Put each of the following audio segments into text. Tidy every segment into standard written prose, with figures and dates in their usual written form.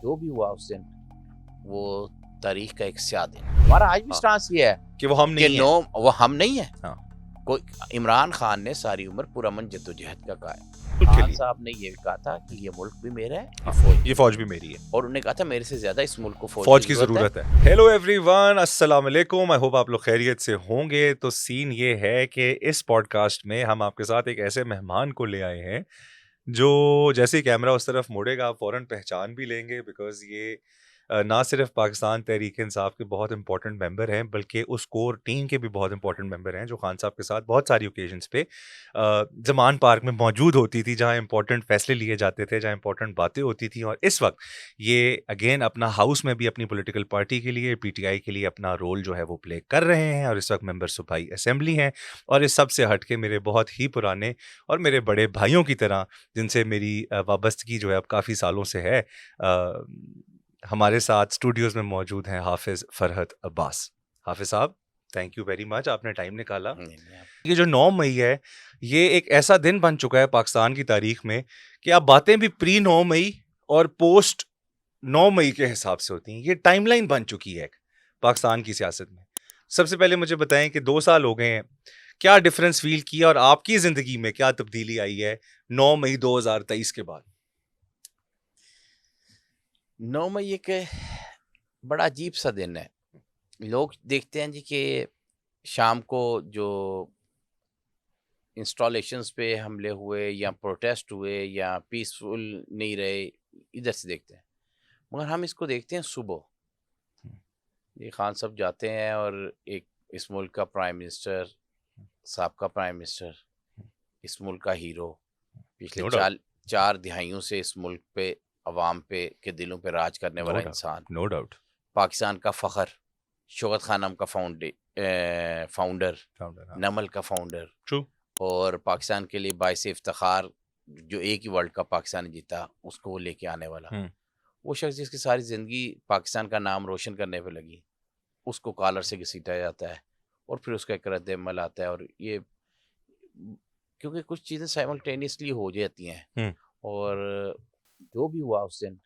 जो भी हुआ उस दिन वो तारीख का एक स्याह दिन। हमारा आज भी स्टांस ये है कि वो हम नहीं है। वो हम नहीं है। हाँ। कोई इमरान खान ने सारी उम्र पुरअमन जद्दोजहद का कहा है। के खान लिए। साहब ने ये भी कहा था कि ये मुल्क भी मेरा है, ये फौज भी मेरी है और उन्होंने कहा था मेरे से ज्यादा इस मुल्क को फौज की जरूरत है। हेलो एवरीवन, अस्सलाम वालेकुम। आई होप आप लोग खैरियत से होंगे। तो सीन ये है कि इस पॉडकास्ट में हम आपके साथ एक ऐसे मेहमान को ले आए हैं जो जैसे ही कैमरा उस तरफ मुड़ेगा आप फौरन पहचान भी लेंगे, बिकॉज ये ना सिर्फ पाकिस्तान तहरीक इंसाफ के बहुत इंपॉर्टेंट मेंबर हैं बल्कि उस कोर टीम के भी बहुत इंपॉर्टेंट मेंबर हैं जो खान साहब के साथ बहुत सारी ओकेजन्स पे जमान पार्क में मौजूद होती थी, जहां इंपॉर्टेंट फैसले लिए जाते थे, जहां इंपॉर्टेंट बातें होती थी। और इस वक्त ये अगेन अपना हाउस में भी अपनी पॉलिटिकल पार्टी के लिए, पीटीआई के लिए अपना रोल जो है वो प्ले कर रहे हैं, और इस वक्त मेंबर सूबाई असेंबली हैं। और इस सब से हटके मेरे बहुत ही पुराने और मेरे बड़े भाइयों की तरह, जिनसे मेरी वाबस्तगी जो है अब काफ़ी सालों से है, हमारे साथ स्टूडियोज में मौजूद हैं हाफिज फरहत अब्बास। हाफिज साहब, थैंक यू वेरी मच, आपने टाइम निकाला। ये जो 9 मई है, ये एक ऐसा दिन बन चुका है पाकिस्तान की तारीख में कि आप बातें भी प्री 9 मई और पोस्ट 9 मई के हिसाब से होती हैं। ये टाइमलाइन बन चुकी है पाकिस्तान की सियासत में। सबसे पहले मुझे बताएं कि 2 साल हो गए हैं, क्या डिफरेंस फील किया और आपकी जिंदगी में क्या तब्दीली आई है 9 मई 2023 के बाद? 9 मई एक बड़ा अजीब सा दिन है। लोग देखते हैं जी कि शाम को जो इंस्टॉलेशंस पे हमले हुए या प्रोटेस्ट हुए या पीसफुल नहीं रहे, इधर से देखते हैं, मगर हम इसको देखते हैं सुबह। ये खान साहब जाते हैं और एक इस मुल्क का प्राइम मिनिस्टर, साबका प्राइम मिनिस्टर, इस मुल्क का हीरो, पिछले 4 दिहाइयों से इस मुल्क पे, अवाम पे के दिलों पे राज करने वाला इंसान, नो डाउट, पाकिस्तान का फखर, शौकत खानम का फाउंडर, नमल का फाउंडर, ट्रू, और पाकिस्तान के लिए बाइस इफ्तिखार, जो एक ही वर्ल्ड कप पाकिस्तान ने जीता उसको वो लेके आने वाला, वो शख्स जिसकी सारी ज़िंदगी पाकिस्तान का नाम रोशन करने पे लगी, उसको कॉलर से घसीटा जाता है और फिर उसका एक रद्द-ए-अमल आता है। और ये क्योंकि कुछ चीज़ें साइमल्टेनियसली हो जाती हैं, और जो भी हुआ उस दिन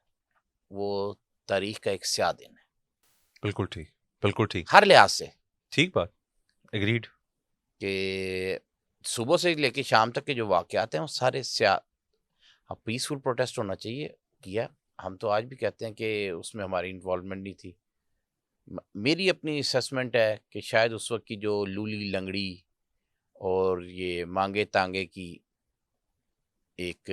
वो तारीख का एक स्याह दिन है। बिल्कुल ठीक, बिल्कुल ठीक, हर लिहाज से ठीक बात, एग्रीड। कि सुबह से लेके शाम तक के जो वाक़यात हैं वो सारे स्याह। अब पीसफुल प्रोटेस्ट होना चाहिए, किया। हम तो आज भी कहते हैं कि उसमें हमारी इन्वॉल्वमेंट नहीं थी। मेरी अपनी असेसमेंट है कि शायद उस वक्त की जो लूली लंगड़ी और ये मांगे तांगे की एक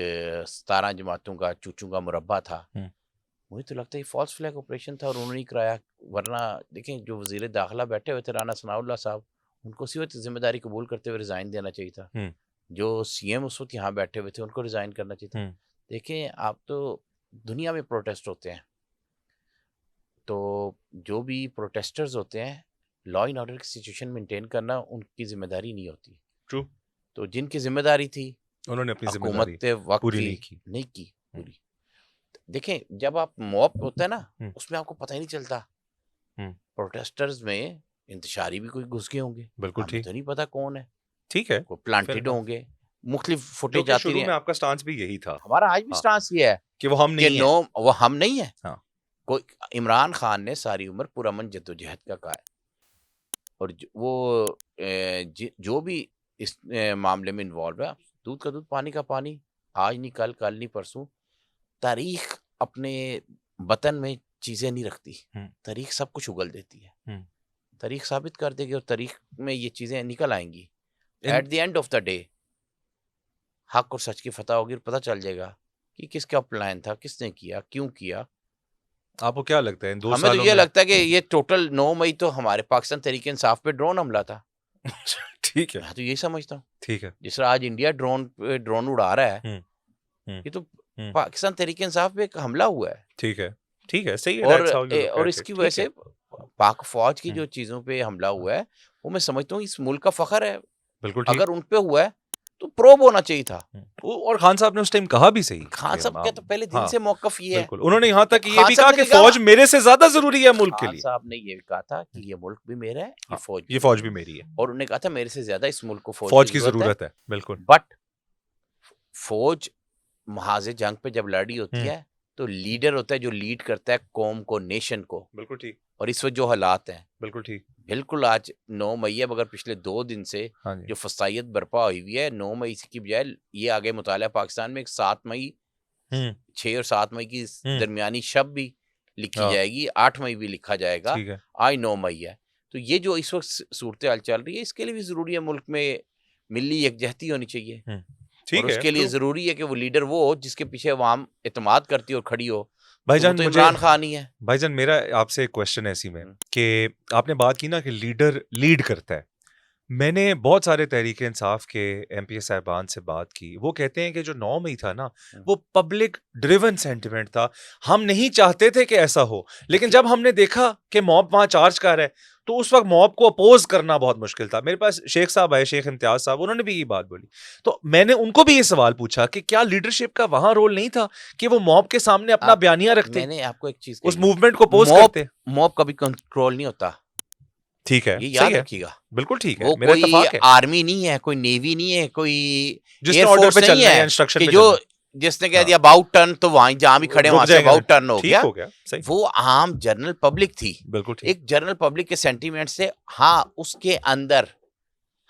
17 जमातों का चूचू का मुरब्बा था, मुझे तो लगता है ये फॉल्स फ्लैग ऑपरेशन था और उन्होंने ही कराया। वरना देखें, जो वजीर दाखिला बैठे हुए थे राना सनाउल्लाह साहब, उनको उसी वक्त जिम्मेदारी कबूल करते हुए रिज़ाइन देना चाहिए था। जो सीएम उस वक्त यहाँ बैठे हुए थे उनको रिज़ाइन करना चाहिए था। देखें, आप तो दुनिया में प्रोटेस्ट होते हैं, तो जो भी प्रोटेस्टर्स होते हैं, लॉ एंड ऑर्डर की सिचुएशन मेंटेन करना उनकी जिम्मेदारी नहीं होती। ट्रू। तो जिनकी जिम्मेदारी थी उन्होंने अपनी जिम्मेदारी पूरी नहीं की पूरी। देखें, जब आप मॉब होता है ना, उसमें आपको पता ही नहीं चलता। प्रोटेस्टर्स में इंतशारी भी कोई घुस गए होंगे, बिल्कुल ठीक, तो नहीं पता कौन है, ठीक है, कोई प्लांटेड होंगे, मुख्तलिफ फुटेज आती शुरू में आपका स्टांस भी यही था। हमारा आज भी स्टांस ये है कि वो हम नहीं है। वो हम नहीं है। हाँ। कोई इमरान खान ने सारी उम्र पुरअमन जद्दोजहद का कहा है, और वो जो भी इस मामले में इन्वॉल्व है, दूध का दूध पानी का पानी, आज नहीं कल, कल नहीं परसों। तारीख अपने वतन में चीज़ें नहीं रखती, तारीख सब कुछ उगल देती है। तारीख साबित कर देगी और तारीख में ये चीज़ें निकल आएंगी। At the end of the day हक और सच की फतह होगी और पता चल जाएगा कि किसका प्लान था, किसने किया, क्यों किया। आपको क्या लगता है? हमें तो ये लगता है कि ये टोटल 9 मई तो हमारे पाकिस्तान तहरीक इंसाफ पे ड्रोन हमला था। ठीक है, मैं तो यही समझता हूँ। ठीक है, जिस तरह आज इंडिया ड्रोन उड़ा रहा है, ये तो पाकिस्तान तहरीक इंसाफ पे एक हमला हुआ है। ठीक है, ठीक है, सही है। और इसकी वजह से पाक फौज की जो चीजों पे हमला हुआ है, वो मैं समझता हूँ इस मुल्क का फखर है। बिल्कुल, अगर उन पे हुआ है तो प्रोब होना चाहिए था। और खान साहब ने उस टाइम कहा भी सही। खान साहब का तो पहले दिन से मौकफ ये है। उन्होंने यहाँ तक ये भी कहा कि फौज मेरे से ज्यादा जरूरी है मुल्क के लिए। खान साहब ने ये कहा था कि ये मुल्क भी मेरा है, ये फौज भी मेरी है, और उन्होंने कहा था मेरे से ज्यादा इस मुल्क को फौज की जरूरत है। बिल्कुल। बट फौज महाज जंग पे जब लड़ी होती है तो लीडर होता है जो लीड करता है कौम को, नेशन को। बिल्कुल ठीक, और इस वक्त जो हालात हैं, बिल्कुल ठीक। बिल्कुल आज 9 मई है, मगर पिछले 2 दिन से हाँ जी। जो फसाइयत बर्पा हुई हुई है, 9 मई की बजाय ये आगे मुताला पाकिस्तान में एक 7 मई, 6 और 7 मई की दरमियानी शब भी लिखी जाएगी, 8 मई भी लिखा जाएगा, ठीक है। आज 9 मई है। तो ये जो इस वक्त सूरत हाल चल रही है, इसके लिए भी जरूरी है मुल्क में मिली यकजहती होनी चाहिए। ठीक और है, उसके लिए जरूरी है कि वो लीडर वो हो जिसके पीछे अवाम एतमाद करती हो और खड़ी हो। भाईजान तो इमरान खान ही है। भाईजान मेरा आपसे एक क्वेश्चन है इसी में कि आपने बात की ना कि लीडर लीड करता है। मैंने बहुत सारे तहरीक इंसाफ के एमपी साहिबान से बात की, वो कहते हैं कि जो 9 मई था ना, वो पब्लिक ड्रिवन सेंटिमेंट था। हम नहीं चाहते थे कि ऐसा हो, लेकिन जब हमने देखा कि मॉब वहां चार्ज कर रहा है, तो उस वक्त मॉब को अपोज करना बहुत मुश्किल था। मेरे पास शेख साहब आए, शेख इम्तियाज साहब, उन्होंने भी ये बात बोली। तो मैंने उनको भी ये सवाल पूछा कि क्या लीडरशिप का वहां रोल नहीं था कि वो मॉब के सामने अपना बयानिया रखते, मैंने आपको एक चीज उस मूवमेंट को अपोज करते। मॉब कभी कंट्रोल नहीं होता, ठीक है, ये याद रखिएगा। बिल्कुल ठीक है, वो मेरा कोई इत्तेफाक है। आर्मी नहीं है, कोई नेवी नहीं है, कोई एयरफोर्स नहीं है इंस्ट्रक्शन कि जो जिसने कह दिया अबाउट टर्न तो वहां जहां भी खड़े वहां से अबाउट टर्न हो गया। सही। वो आम जनरल पब्लिक थी, बिल्कुल ठीक। एक जनरल पब्लिक के सेंटीमेंट से। हाँ, उसके अंदर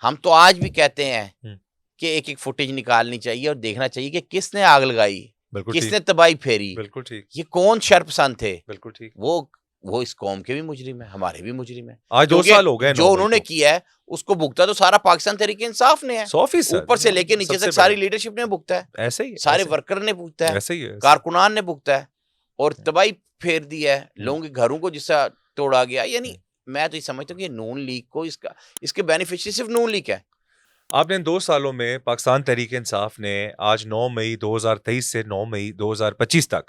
हम तो आज भी कहते हैं कि एक एक फुटेज निकालनी चाहिए और देखना चाहिए कि किसने आग लगाई, किसने तबाही फेरी, बिल्कुल ठीक, ये कौन शरपसंद थे। बिल्कुल ठीक। वो इस कौम के भी मुजरिम है, हमारे भी मुजरिम है। आज 2 साल हो गए जो उन्होंने किया है उसको भुगता तो सारा पाकिस्तान तहरीक इंसाफ ने है, 100%, ऊपर से लेके नीचे तक सारी लीडरशिप ने भुगता है, ऐसे ही सारे वर्कर ने भुगता है, ऐसे ही है, कारकुनान ने भुगता है और तबाही फेर दी है, लोगों के घरों को जिससे तोड़ा गया। यानी मैं तो ये समझता हूँ कि नून लीग को इसके बेनिफिशियरी सिर्फ नून लीग है। आपने इन 2 सालों में पाकिस्तान तहरीक इंसाफ ने आज 9 मई 2023 से 9 मई 2025 तक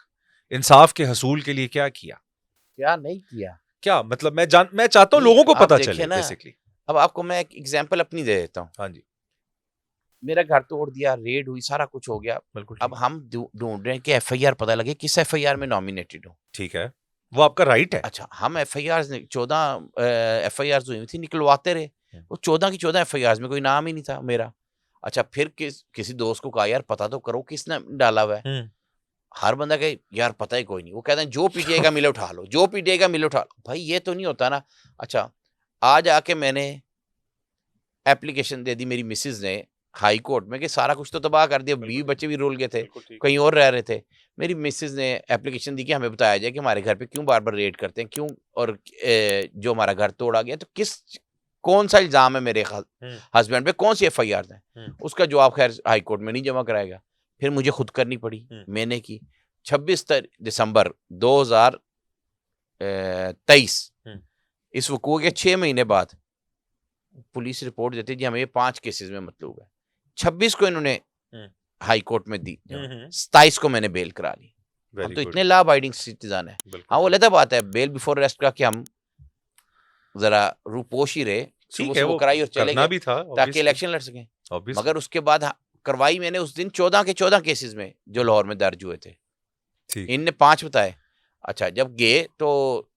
इंसाफ के हसूल के लिए क्या किया, क्या नहीं किया? क्या मतलब मैं चाहता हूँ लोगों को पता चले बेसिकली। अब आपको मैं एक एग्जांपल अपनी दे देता हूँ। हाँ जी। मेरा घर तोड़ दिया, रेड हुई, सारा कुछ हो गया। बिल्कुल। अब हम ढूंढ रहे हैं कि एफआईआर पता लगे किस एफआईआर में नॉमिनेटेड हो। ठीक है, वो आपका राइट है। अच्छा, हम एफआईआर 14 एफआईआर हुई थी, निकलवाते रहे। वो 14 की 14 एफआईआर में कोई नाम ही नहीं था मेरा। अच्छा, फिर किसी दोस्त को कहा यार पता तो करो किसने डाला हुआ है। हर बंदा कहे यार पता ही कोई नहीं। वो कहते हैं जो पीटीआई का मिले उठा लो, जो पीटीआई का मिले उठा लो। भाई ये तो नहीं होता ना। अच्छा, आज आके मैंने एप्लीकेशन दे दी मेरी मिसेज ने हाई कोर्ट में कि सारा कुछ तो तबाह कर दिया, 20 बच्चे भी रोल गए थे, कहीं और रह रहे थे। मेरी मिसेज ने एप्लीकेशन दी कि हमें बताया जाए कि हमारे घर पे क्यों बार बार रेड करते हैं, क्यों, और जो हमारा घर तोड़ा गया तो कौन सा इल्जाम है मेरे हस्बैंड पे, कौन सी एफआईआर है। उसका जवाब खैर हाई कोर्ट में नहीं जमा कराएगा, फिर मुझे खुद करनी पड़ी। मैंने की 26 दिसंबर 2023 इस वकूए के 6 महीने बाद पुलिस रिपोर्ट देती जी हमें 5 केसेस में मतलूब है। 26 को इन्होंने हाई कोर्ट में दी, 27 को मैंने बेल करा ली। हम तो इतने लॉ अबाइडिंग सिटीजन है। हाँ, वो अलग बात है बेल बिफोर अरेस्ट का कि हम जरा रूपोश ही रहे, सुबह कराई और चले गए ताकि इलेक्शन लड़ सकें। मगर उसके बाद करवाई मैंने उस दिन 14 के 14 केसेस में जो लाहौर में दर्ज हुए थे। इनने 5 बताए। अच्छा, जब गए तो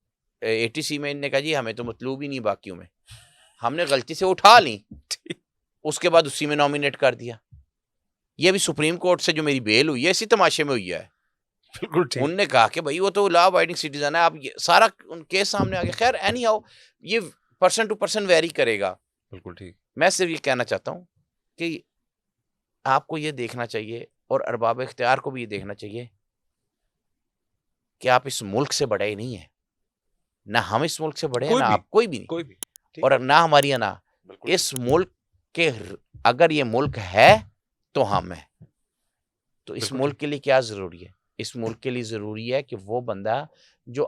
एटीसी में इनने कहा जी हमें तो मतलूब ही नहीं बाकियों में, हमने गलती से उठा ली, उसके बाद उसी में नॉमिनेट कर दिया। ये भी सुप्रीम कोर्ट से जो मेरी बेल हुई है इसी तमाशे में हुई है। बिल्कुल ठीक। उनने कहा कि भाई वो तो लॉ अबाइडिंग सिटीजन है, आप ये सारा केस सामने आ गया। खैर एनी हाउ ये पर्सन टू पर्सन वेरी करेगा। बिल्कुल ठीक। मैं सिर्फ ये कहना चाहता हूँ कि आपको ये देखना चाहिए और अरबाब इख्तियार को भी ये देखना चाहिए कि आप इस मुल्क से बड़े नहीं है, ना हम इस मुल्क से बड़े हैं, ना आप, कोई भी नहीं, और ना हमारी अना। इस मुल्क के अगर ये मुल्क है तो हम है। तो इस मुल्क के लिए क्या जरूरी है? इस मुल्क के लिए जरूरी है कि वो बंदा जो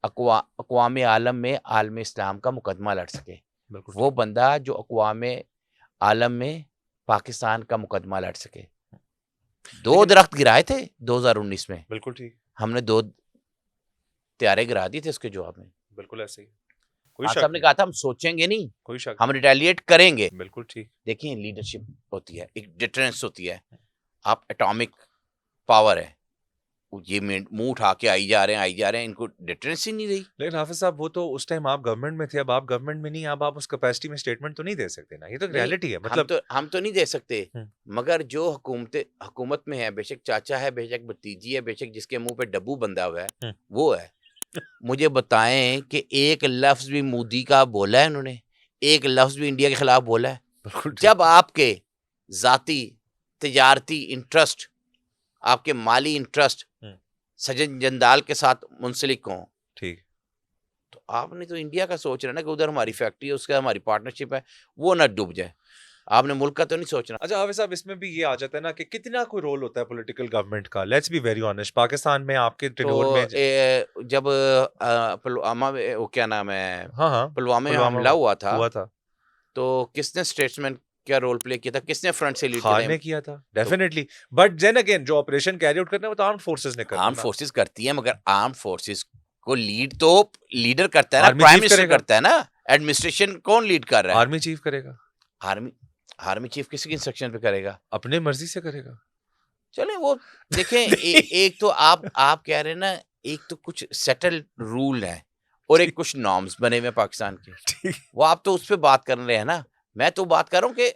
अक़वाम आलम में आलम इस्लाम का मुकदमा लड़ सके, वो बंदा जो अक़वाम आलम में पाकिस्तान का मुकदमा लड़ सके। 2 दरख्त गिराए थे 2019 में। बिल्कुल ठीक। हमने 2 त्यारे गिरा दिए थे उसके जवाब में। बिल्कुल ऐसे ही। कोई शक नहीं कहा था हम सोचेंगे नहीं, कोई शक, हम रिटेलिएट करेंगे। बिल्कुल ठीक। देखिए लीडरशिप होती है, एक डिटरेंस होती है। आप एटॉमिक पावर है, ये मुंह उठा के आई जा रहे हैं, इनको डिटरेंस ही नहीं रही। लेकिन हाफिज साहब वो तो उस टाइम आप गवर्नमेंट में थे, अब आप गवर्नमेंट में नहीं, अब आप उस कैपेसिटी में स्टेटमेंट तो नहीं दे सकते ना, ये तो नहीं, रियलिटी है। मतलब हम तो नहीं दे सकते, हम्म, मगर जो हुकूमत में है, बेशक चाचा है, बेशक भतीजी है, बेशक जिसके मुंह पे डब्बू बंधा हुआ है, हम्म, वो है। मुझे बताएं कि एक लफ्ज भी मोदी का बोला है उन्होंने, एक लफ्ज भी इंडिया के खिलाफ बोला है? बिल्कुल ठीक। जब आपके जाती तिजारती इंटरेस्ट, आपके माली इंटरेस्ट हम्म, सजन जंदाल के साथ मुंसलिक हों, ठीक। तो आपने तो इंडिया का सोच रहे ना कि उधर हमारी फैक्ट्री है, उसका हमारी पार्टनरशिप है, वो ना डूब जाए। आपने मुल्क का तो नहीं सोचना। अच्छा हाफिज साहब, इसमें भी ये आ जाता है ना कि कितना कोई रोल होता है पॉलिटिकल गवर्नमेंट का। Let's be very honest, Pakistan में आपके तो टेन्योर में जब पुलवामा में, वो क्या नाम है, हाँ हाँ पुलवामा में पुलवामा हमला हुआ हुआ था, था, तो किसने स्टेट्समैन क्या रोल प्ले किया था, किसने फ्रंट से लीड खान किया ने था? किया था तो डेफिनेटली, बट देन अगेन जो ऑपरेशन कैरी आउट करना है वो तो आर्म्ड फोर्सेस ने करना आर्म ना। फोर्सेस करती है, मगर आर्म फोर्सेस को लीड तो लीडर करता है ना, आर्मी प्राइम चीफ मिनिस्टर करेगा, करता है ना। एडमिनिस्ट्रेशन कौन लीड कर रहा है? आर्मी चीफ करेगा, आर्मी आर्मी चीफ किसकी इंस्ट्रक्शन पे करेगा? अपने मर्जी से करेगा। चले वो देखें, नहीं एक तो आप कह रहे हैं ना, एक तो कुछ सेटल्ड रूल है और एक ठीक कुछ नॉर्म्स बने हुए हैं पाकिस्तान के, ठीक। वो आप तो उस पर बात कर रहे हैं ना। मैं तो बात कर रहा हूँ कि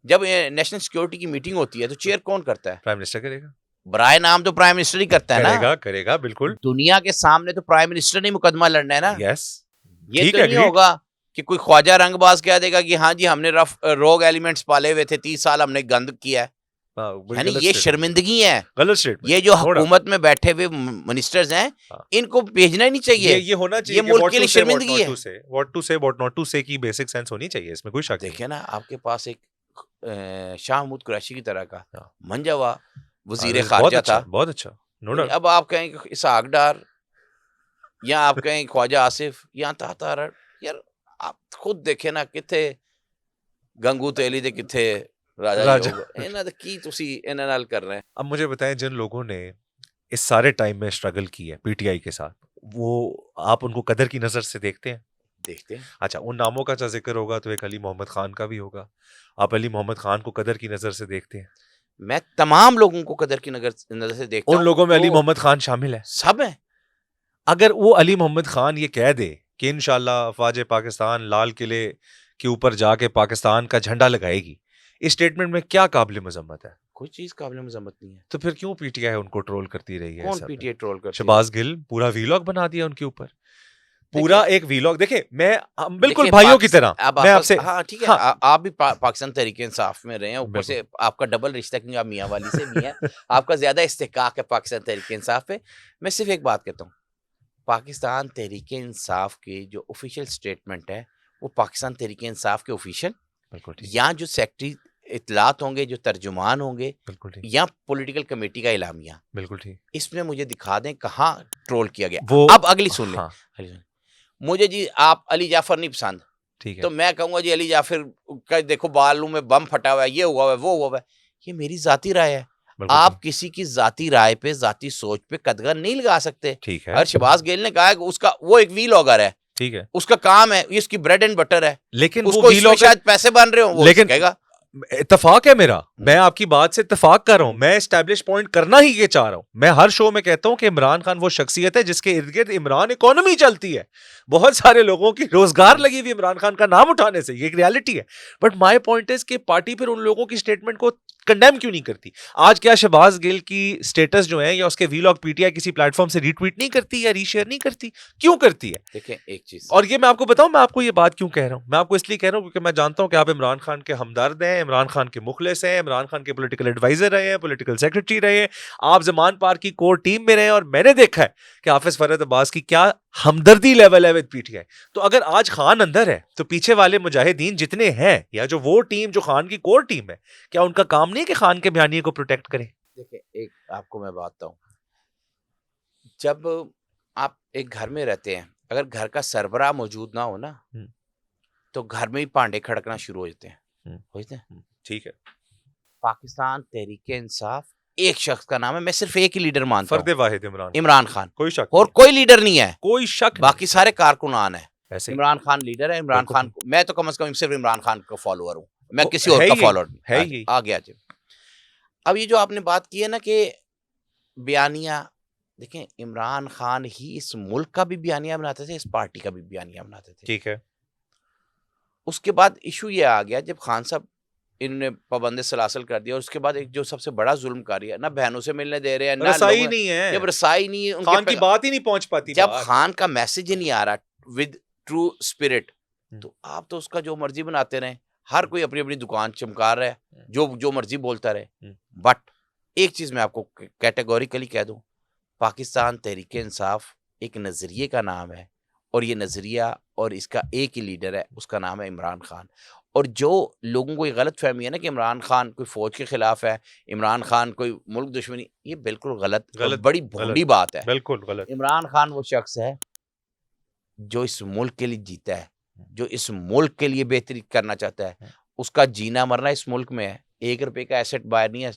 जब नेशनल सिक्योरिटी की मीटिंग होती है तो चेयर कौन करता है? प्राइम मिनिस्टर करेगा, बराए नाम तो प्राइम मिनिस्टर ही करता है ना। करेगा करेगा बिल्कुल। दुनिया के सामने तो प्राइम मिनिस्टर ने मुकदमा लड़ना है ना। यस, ये ठीक तो है, नहीं agreed। होगा कि कोई ख्वाजा रंगबाज कह देगा कि हाँ जी हमने रोग एलिमेंट्स पाले हुए थे, 30 साल हमने गंद किया है। हाँ, वो यानी गलत ये स्टेटमेंट, शर्मिंदगी है। गलत स्टेटमेंट, ये जो थोड़ा हुकूमत में बैठे हुए मिनिस्टर्स हैं, हाँ। इनको भेजना ही नहीं चाहिए। ये होना ये चाहिए कि मुल्क व्हाट के टू लिए से, व्हाट शर्मिंदगी नॉट है। टू से, व्हाट टू से, व्हाट नॉट टू से की बेसिक सेंस होनी चाहिए, इसमें कोई शक नहीं देखिए ना, आपके पास एक शाह महमूद कुरैशी की तरह का है। हाँ, मंजा हुआ वजीर बहुत खारजा अच्छा, था। बहुत अच्छा, नो डाउट। अब आप कहें कि इसहाक डार, या आप कहें ख्वाजा आसिफ, या तातार, यार आप खुद देखे ना, किथे गंगू तेली दे किथे राजा राजा योग, इन्हां दा की तुसी इन्हां नाल कर रहे हैं? अब मुझे बताएं, जिन लोगों ने इस सारे टाइम में स्ट्रगल की है पीटीआई के साथ, वो आप उनको कदर की नजर से देखते हैं? देखते हैं। अच्छा, उन नामों का जिक्र होगा तो एक अली मोहम्मद खान का भी होगा। आप अली मोहम्मद खान को कदर की नजर से देखते हैं? मैं तमाम लोगों को कदर की नजर से देखता उन हूँ, लोगों में अली जो मोहम्मद खान शामिल है? सब है। अगर वो अली मोहम्मद खान ये कह दे कि इंशाल्लाह अफवाज पाकिस्तान लाल किले के ऊपर जाके पाकिस्तान का झंडा लगाएगी, इस स्टेटमेंट में क्या काबिल मजम्मत है? कोई चीज काबिल मजम्मत नहीं है। तो फिर क्यों पीटीआई उनको ट्रोल करती रही है? कौन ऐसा पीटीए ट्रोल करती है? शहबाज गिल पूरा वीलॉग बना दिया उनके ऊपर, पूरा देखिए, एक वीलॉग। देखे, हम बिल्कुल देखिए भाइयों की तरह, अब मैं आपस आपसे हाँ ठीक है, हाँ आप भी पाकिस्तान तहरीके इंसाफ में रहे हैं, ऊपर बिल्कुल से आपका डबल रिश्ता, क्योंकि आप मियाँ वाली से भी हैं, आपका ज्यादा इस्तेकाक है पाकिस्तान तहरीके इंसाफ पे। मैं सिर्फ एक बात कहता हूँ, पाकिस्तान तहरीके इंसाफ की जो ऑफिशियल स्टेटमेंट है, वो पाकिस्तान तहरीके इंसाफ के ऑफिशियल, बिल्कुल ठीक, या जो सेक्रेटरी इतलात होंगे, जो तर्जुमान होंगे, बिल्कुल ठीक, या पॉलिटिकल कमेटी का इलामिया, बिल्कुल ठीक। इसमें मुझे दिखा दें कहाँ ट्रोल किया गया। वो अब अगली सुन ले, हाँ अगली सुन। मुझे जी आप अली जाफर नहीं पसंद, ठीक है, तो मैं कहूंगा जी अली जाफर का देखो बालों में बम फटा हुआ है, ये हुआ हुआ है, वो हुआ हुआ है। ये मेरी जाती राय है। बिल्कुल आप ठीक, किसी की जाती राय पे, जाती सोच पे कदगन नहीं लगा सकते। ठीक अगर है, शहबाज गिल ने कहा है कि उसका वो एक वीलॉगर है, ठीक है, उसका काम है, ये उसकी ब्रेड एंड बटर है, लेकिन वो उसको इसमें वीलॉगर, शायद पैसे बन रहे हो, वो लेकिन कहेगा। इत्तेफाक है मेरा, मैं आपकी बात से इत्तेफाक कर रहा हूं, मैं एस्टैब्लिश पॉइंट करना ही ये चाह रहा हूं। मैं हर शो में कहता हूं कि इमरान खान वो शख्सियत है जिसके इर्द गिर्द इमरान इकोनॉमी चलती है, बहुत सारे लोगों की रोजगार लगी हुई इमरान खान का नाम उठाने से, ये एक रियलिटी है। बट माय पॉइंट इज कि पार्टी फिर उन लोगों की स्टेटमेंट को कंडेम क्यों नहीं करती? आज क्या शहबाज गिल की स्टेटस जो है या उसके वीलॉग पीटीआई किसी प्लेटफॉर्म से रीट्वीट नहीं करती या रीशेयर नहीं करती? क्यों करती है? देखें एक चीज, और ये मैं आपको बताऊं, मैं आपको ये बात क्यों कह रहा हूं, मैं आपको इसलिए कह रहा हूं क्योंकि मैं जानता हूं कि आप इमरान खान के हमदर्द हैं, इमरान खान के मुखलिस हैं, इमरान खान के पॉलिटिकल एडवाइजर रहे हैं, पॉलिटिकल सेक्रेटरी रहे हैं, आप जमान पार्क की कोर टीम में रहे हैं, और मैंने देखा है कि हाफिज फरीद अब्बास की क्या हमदर्दी लेवल है विद पीटीआई। तो अगर आज खान अंदर है तो पीछे वाले मुजाहिदीन जितने हैं, या जो वो टीम जो खान की कोर टीम है, क्या उनका काम नहीं है कि खान के बयानिए को प्रोटेक्ट करें? देखिए एक आपको मैं बात बताऊं, जब आप एक घर में रहते हैं, अगर घर का सरबराह मौजूद ना हो ना, हम्म, तो घर में ही भांडे खड़कना शुरू हो जाते हैं, हो जाते हैं। ठीक है, पाकिस्तान तहरीके इंसाफ एक शख्स का नाम है, मैं सिर्फ एक ही लीडर मानता फर्द हूं, वाहिद इमरान खान, कोई शक और नहीं, कोई लीडर नहीं है, कोई शक बाकी सारे कारकुनान है। ऐसे ही इमरान खान लीडर है, इमरान बिल्कुल खान को मैं तो कम से कम सिर्फ इमरान खान का फॉलोअर हूँ, मैं वो किसी और है का ही, फॉलोअर है नहीं। ही। आ गया जी। अब ये जो आपने बात की है ना कि बयानिया देखें इमरान खान ही इस मुल्क का भी बयानिया बनाते थे, इस पार्टी का भी बयानिया बनाते थे। ठीक है। उसके बाद इशू ये आ गया जब खान साहब इन्होंने पाबंद सलासल कर दिया, और उसके बाद एक जो सबसे बड़ा जुल्मकारी है, ना बहनों से मिलने दे रहे हैं, ना रसाई लोगों, नहीं है, जब रसाई नहीं है उनके खान की बात ही नहीं पहुंच पाती जब बाहर। खान का मैसेज ही नहीं आ रहा विद ट्रू स्पिरिट, हम्म, तो आप तो उसका जो मर्जी बनाते रहें, हर कोई अपनी अपनी दुकान चमका रहा है, जो जो मर्जी बोलता रहे। बट एक चीज मैं आपको कैटेगोरिकली कह दूं, पाकिस्तान तहरीक इंसाफ एक नजरिए का नाम है, और ये नजरिया और इसका एक ही लीडर है, उसका नाम है इमरान खान। और जो लोगों को ये गलत फहमी है ना कि इमरान खान कोई फौज के खिलाफ है, इमरान खान कोई मुल्क दुश्मनी, ये बिल्कुल गलत और गलत, बड़ी गलत, भोंडी बात है। बिल्कुल गलत। इमरान खान वो शख्स है जो इस मुल्क के लिए जीता है, जो इस मुल्क के लिए बेहतरी करना चाहता है। उसका जीना मरना इस मुल्क में है। 1 रुपए का एसेट बाहर नहीं है।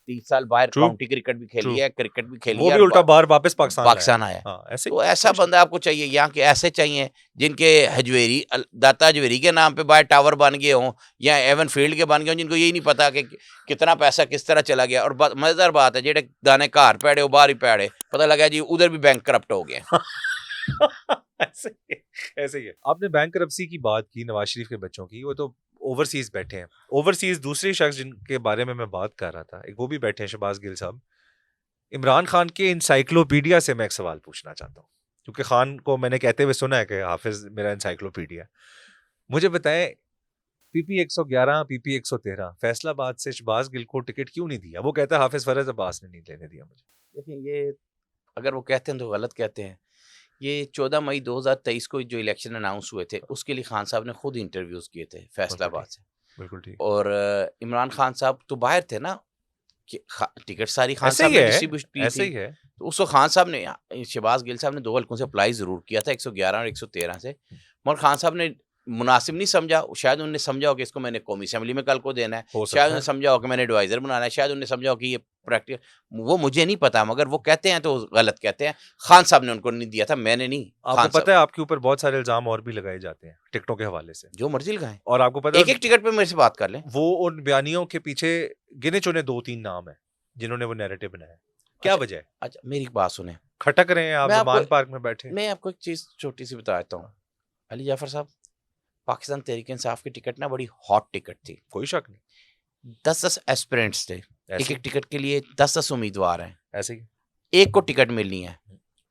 30 साल बाहर ट्रू, काउंटी क्रिकेट भी खेली ट्रू। है, क्रिकेट भी खेली वो है, भी और उल्टा बाहर वापस पाकिस्तान आया है। हाँ, ऐसे तो ऐसा बंदा आपको चाहिए, यहाँ के ऐसे चाहिए जिनके हजवेरी दाता हजवेरी के नाम पे बाहर टावर बन गए हों, या एवन फील्ड के बन गए हों, जिनको यही नहीं पता कि कितना पैसा किस तरह चला गया। और मजेदार बात है, जेडे दाने घर पैड़े हो बाहर ही पैड़े, पता लगा जी उधर भी बैंक करप्ट हो गए। ऐसे ही है। आपने बैंक करप्सी की बात की, नवाज शरीफ के बच्चों की, वो तो ओवरसीज बैठे हैं। ओवरसीज दूसरे शख्स जिनके बारे में मैं बात कर रहा था, एक वो भी बैठे हैं, शहबाज गिल साहब। इमरान खान के इंसाइक्लोपीडिया से मैं एक सवाल पूछना चाहता हूँ, क्योंकि खान को मैंने कहते हुए सुना है कि हाफिज मेरा इंसाइक्लोपीडिया। मुझे बताएं, पीपी 111, पीपी 113, फैसलाबाद से शहबाज गिल को टिकट क्यों नहीं दिया? वो कहता है हाफिज फरज अब्बास ने नहीं लेने दिया मुझे। देखिए, ये अगर वो कहते हैं तो गलत कहते हैं। ये 14 मई 2023 को जो इलेक्शन अनाउंस हुए थे, उसके लिए खान साहब ने खुद इंटरव्यूज किए थे फैसलाबाद से। बिल्कुल ठीक। और इमरान खान साहब तो बाहर थे ना, कि टिकट सारी खान ऐसे साहब ही ने है, डिस्ट्रीब्यूट की ऐसे थी। ही है। तो उसको खान साहब ने, शहबाज गिल साहब ने 2 हल्कों से अप्लाई जरूर किया था, 111 और 113 से, मगर खान साहब ने मुनासिब नहीं समझा। शायद उन्होंने समझा हो कि इसको मैंने कौमी असेंबली में कल को देना है, हो शायद सकता उन्होंने है। समझा हो कि मैंने एडवाइजर बनाना है, शायद उन्होंने समझा हो कि ये प्रैक्टिस, वो मुझे नहीं पता, मगर वो कहते हैं तो गलत कहते हैं। खान साहब ने उनको नहीं दिया था, मैंने नहीं। आपको खान पता साहब है आपके ऊपर बहुत सारे इल्जाम और भी लगाए जाते हैं टिकटों के हवाले से, जो मर्जी लगाएं, और आपको पता एक है एक टिकट पे मेरे से बात कर लें। वो उन बयानियों के पीछे गिने चुने 2-3 नाम है जिन्होंने वो नैरेटिव बनाया। क्या अच्छा, वजह है? अच्छा मेरी एक बात सुने, खटक रहे हैं आप मैं आपको जमान पार्क में बैठे। मैं आपको एक चीज छोटी सी बता देता हूँ। अली जाफर साहब, पाकिस्तान तहरीक इंसाफ की टिकट ना बड़ी हॉट टिकट थी। कोई शक नहीं। 10-10 एस्पिरेंट्स थे, एक ऐसे एक टिकट के लिए 10-10 उम्मीदवार हैं, ऐसे ही एक को टिकट मिलनी है।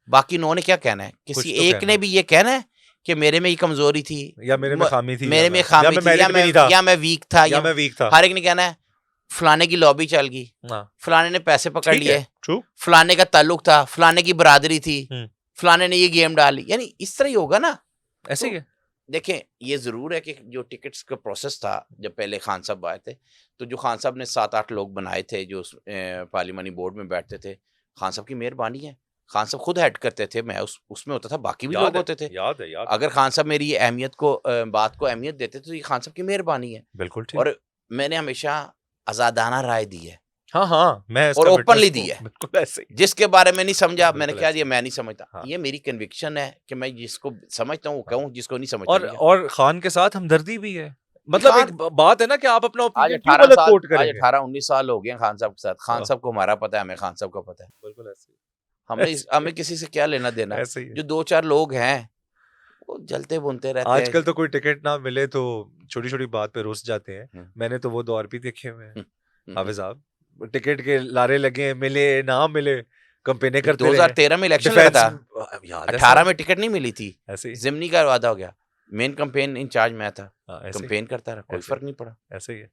बाकी इन्होंने क्या कहना है? कुछ किसी तो एक कहना ने है, भी ये कहना है कि मेरे में ये कमजोरी थी, या मेरे में खामी थी, मेरे में खामी थी, मेरिट में नहीं था, या मैं वीक था, या मैं वीक था। हर एक ने कहना है फलाने की लॉबी चल गई, हाँ, फलाने ने पैसे पकड़ ठीक है, लिए, ट्रू। फलाने का ताल्लुक था, फलाने की बरादरी थी, हम्म, फलाने ने ये गेम डाली, यानी इस तरह ही होगा ना। ऐसे ही तो है। देखें, ये ज़रूर है कि जो टिकट्स का प्रोसेस था, जब पहले खान साहब आए थे, तो जो खान साहब ने 7-8 लोग बनाए थे जो पार्लिमानी बोर्ड में बैठते थे, खान साहब की मेहरबानी है। खान साहब खुद हेड करते थे, मैं उसमें होता था, बाकी भी लोग होते थे। याद है, याद है। अगर खान साहब मेरी ये अहमियत को बात को अहमियत देते तो ये खान साहब की मेहरबानी है। बिल्कुल ठीक। और मैंने हमेशा आज़ादाना राय दी है, हाँ, हाँ, मैं और इसका ओपनली विटनेस दी हूँ। है। बिल्कुल ऐसे ही। जिसके बारे में नहीं समझा, मैंने बिल्कुल कह ऐसे दिया ही। मैं नहीं समझता। हाँ, ये मेरी कन्विक्शन है कि मैं जिसको समझता हूँ वो हाँ। कहूँ, जिसको नहीं समझता और नहीं कहूँ। और खान के साथ हमदर्दी भी है। मतलब खान एक बात है ना कि आप अपना आज ओपिनियन क्यों 18 गलत साल कोट आज करेंगे? 18-19 साल हो गए हैं खान साहब के साथ। खान हाँ, साहब को हमारा पता है, हमें खान साहब का पता है। बिल्कुल ऐसे ही। हमें किसी से क्या लेना देना। ऐसे ही है। जो 2-4 लोग हैं वो जलते बुनते रहते हैं। आजकल तो कोई टिकट ना मिले तो छोटी-छोटी बात पे रुस जाते हैं। हम्म, मैंने तो वो दौर भी देखे हुए हैं। हम्म, हाफिज साहब, टिकट के लारे लगे, मिले ना मिले, कैंपेनें करते रहे। 2013 में इलेक्शन लगा डिफेंस था, याद है 18 साहब। में टिकट नहीं मिली थी, ऐसे ही। जिमनी का वादा हो गया, मेन कैंपेन इंचार्ज मैं था, हाँ, ऐसे ही। कैंपेन करता रहा, कोई ऐसे फर्क नहीं पड़ा। ऐसे ही है।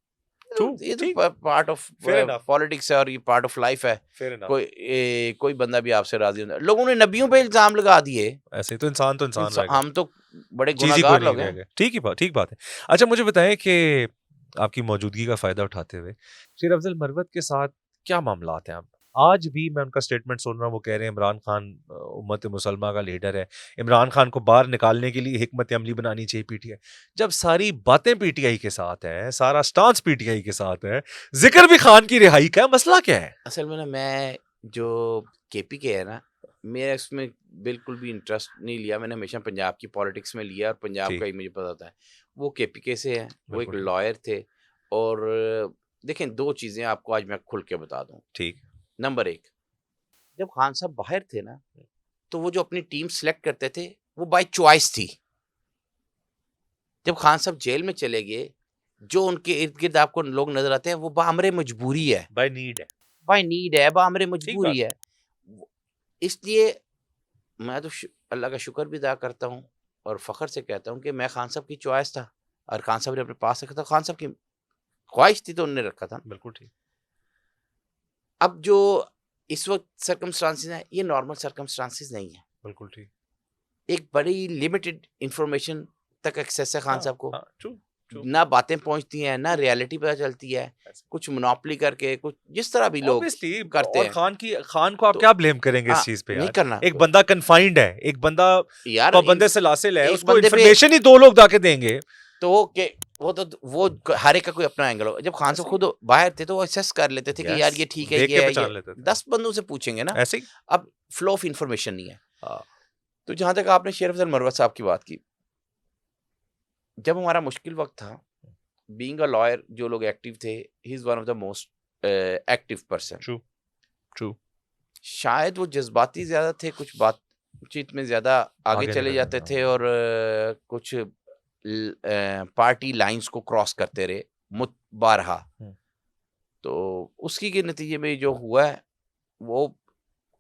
ट्रू, ये तो ठीक। Part of fair enough, politics है, और ये पार्ट ऑफ लाइफ है। Fair enough. कोई बंदा भी आपसे राजी नहीं। लोगों ने नबियों पे इल्जाम लगा दिए, ऐसे ही तो इंसान रह गया। हम तो बड़े चीज ही कोई गुनाहगार नहीं लोग रह हैं। गए। ठीक बात है। अच्छा, मुझे बताएं कि आपकी मौजूदगी का फायदा उठाते हुए शेर अफजल मरवत के साथ क्या मामलात हैं? अब आज भी मैं उनका स्टेटमेंट सुन रहा हूँ, वो कह रहे हैं इमरान खान उम्मत मुसलमा का लीडर है, इमरान खान को बाहर निकालने के लिए हिकमत अमली बनानी चाहिए पीटीआई। जब सारी बातें पीटीआई के साथ हैं, सारा स्टांस पीटीआई के साथ है, जिक्र भी खान की रिहाई का है, मसला क्या है? असल में ना, मैं जो केपी के है ना, मेरा इसमें बिल्कुल भी इंटरेस्ट नहीं लिया। मैंने हमेशा पंजाब की पॉलिटिक्स में लिया, और पंजाब ठीक, का ही मुझे पता था। वो केपी के से हैं, वो एक बिल्कुल ठीक। लॉयर थे। और देखें, 2 चीज़ें आपको आज मैं खुल के बता दूं। ठीक। नंबर 1, जब खान साहब बाहर थे ना, तो वो जो अपनी टीम सिलेक्ट करते थे वो बाय चॉइस थी। जब खान साहब जेल में चले गए, जो उनके इर्द गिर्द आपको लोग नजर आते हैं वो बामरे मजबूरी है, बाय नीड है। बाय नीड है, बामरे ठीक मजबूरी बात। है। इसलिए मैं तो अल्लाह का शुक्र भी अदा करता हूँ और फख्र से कहता हूँ कि मैं खान साहब की चॉइस था और खान साहब ने अपने पास रखा था। खान साहब की ख्वाहिश थी तो उन्होंने रखा था। बिल्कुल ठीक। अब जो इस वक्त सर्कमस्टांसेस है, ये नॉर्मल सर्कमस्टांसेस नहीं है। बिल्कुल ठीक। एक बड़ी लिमिटेड इंफॉर्मेशन तक एक्सेस है खान हाँ, साहब को। हाँ, true, true. ना बातें पहुंचती हैं, ना रियलिटी पता चलती है, ऐसे। कुछ मोनोपोली करके, कुछ जिस तरह भी लोग Obviously, करते और हैं। खान को आप तो क्या ब्लेम करेंगे हाँ, इस चीज पे नहीं यार? करना। एक बंदा कन्फाइंड है, एक बंदा यार पाबंदे सलासिल है, एक उसको बंदे पे इन्फॉर्मेशन ही 2 लोग जाके देंगे। तो के वो हर एक का कोई अपना एंगल हो। जब खान साहब ऐसे खुद बाहर थे तो वो असेस कर लेते थे कि यार यस, ये ठीक है, देख ये के है, पहचान ये लेते थे। 10 बंदों से पूछेंगे ना। ऐसे ही। अब फ्लो ऑफ इंफॉर्मेशन नहीं है। हाँ, तो जहां तक आपने शेर अफजल मरवत साहब की बात की, जब हमारा मुश्किल वक्त था, बीइंग अ लॉयर जो लोग एक्टिव थे, he is one of the most active person. True, true. शायद वो जज्बाती ज्यादा थे, कुछ बातचीत में ज्यादा आगे आगे चले निकल जाते जाते थे और कुछ पार्टी लाइंस को क्रॉस करते रहे बारहा। तो उसकी के नतीजे में जो हुआ है, वो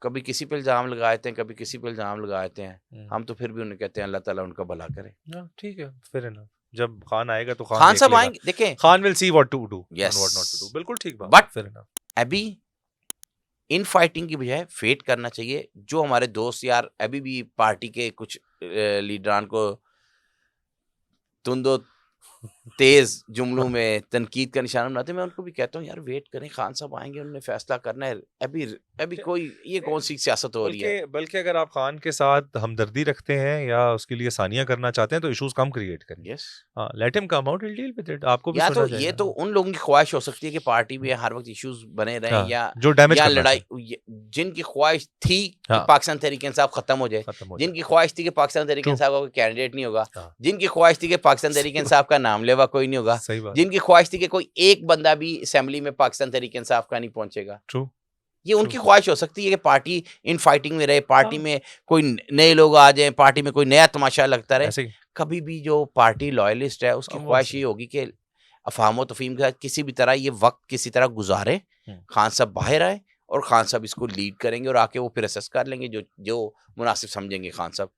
कभी किसी पे इल्जाम लगाते हैं, कभी किसी पे इल्जाम लगाते हैं। हम तो फिर भी उन्हें कहते हैं अल्लाह ताला उनका भला करे। ठीक है, फेयर इनफ। जब खान आएगा तो खान खान देख साहब लेगा। आएंगे, देखें Khan will see what to do and yes, what not to do. बिल्कुल ठीक बात, बट फेयर इनफ। अभी इन फाइटिंग की बजाय फेट करना चाहिए। जो हमारे दोस्त यार अभी भी पार्टी के कुछ लीडरान को तुंदो तेज जुमलों में तनकीद का निशाना बनाते, मैं उनको भी कहता हूँ यार वेट करें, खान साहब आएंगे, उन्होंने फैसला करना है। अभी कोई ये कौन सी सियासत हो रही है? बल्कि अगर आप खान के साथ हमदर्दी रखते हैं या उसके लिए सानिया करना चाहते हैं तो इश्यूज कम क्रिएट करें। यस, हाँ, let him come out, deal with it. आपको भी या सुना तो जाएगा। ये तो उन लोगों की ख्वाहिश हो सकती है कि पार्टी में हर वक्त इश्यूज बने रहें, हाँ, या जो डैमेज या करना लड़ाई, चाहे। जिनकी ख्वाहिश थी कि हाँ, पाकिस्तान तहरीक इंसाफ खत्म हो जाए, खत्म हो जाए। जिनकी ख्वाहिश थी कि पाकिस्तान तहरीक True. इंसाफ का कोई कैंडिडेट नहीं होगा, हाँ, जिनकी ख्वाहिश थी कि पाकिस्तान तहरीक सही इंसाफ का नाम लेवा कोई नहीं होगा, सही बात। जिनकी ख्वाहिश थी कि कोई एक बंदा भी असेंबली में पाकिस्तान तहरीक इंसाफ का नहीं पहुंचेगा। ट्रू, ये उनकी ट्रू। ख्वाहिश हो सकती है कि पार्टी इन फाइटिंग में रहे, पार्टी हाँ, में कोई नए लोग आ जाएं, पार्टी में कोई नया तमाशा लगता रहे। ऐसे ही। कभी भी जो पार्टी लॉयलिस्ट है उसकी वो ख्वाहिश सही। ये होगी कि अफहाम तफहीम के साथ किसी भी तरह ये वक्त किसी तरह गुजारे, खान साहब बाहर आए और खान साहब इसको लीड करेंगे और आके वो फिर असेस कर लेंगे जो जो मुनासिब समझेंगे खान साहब।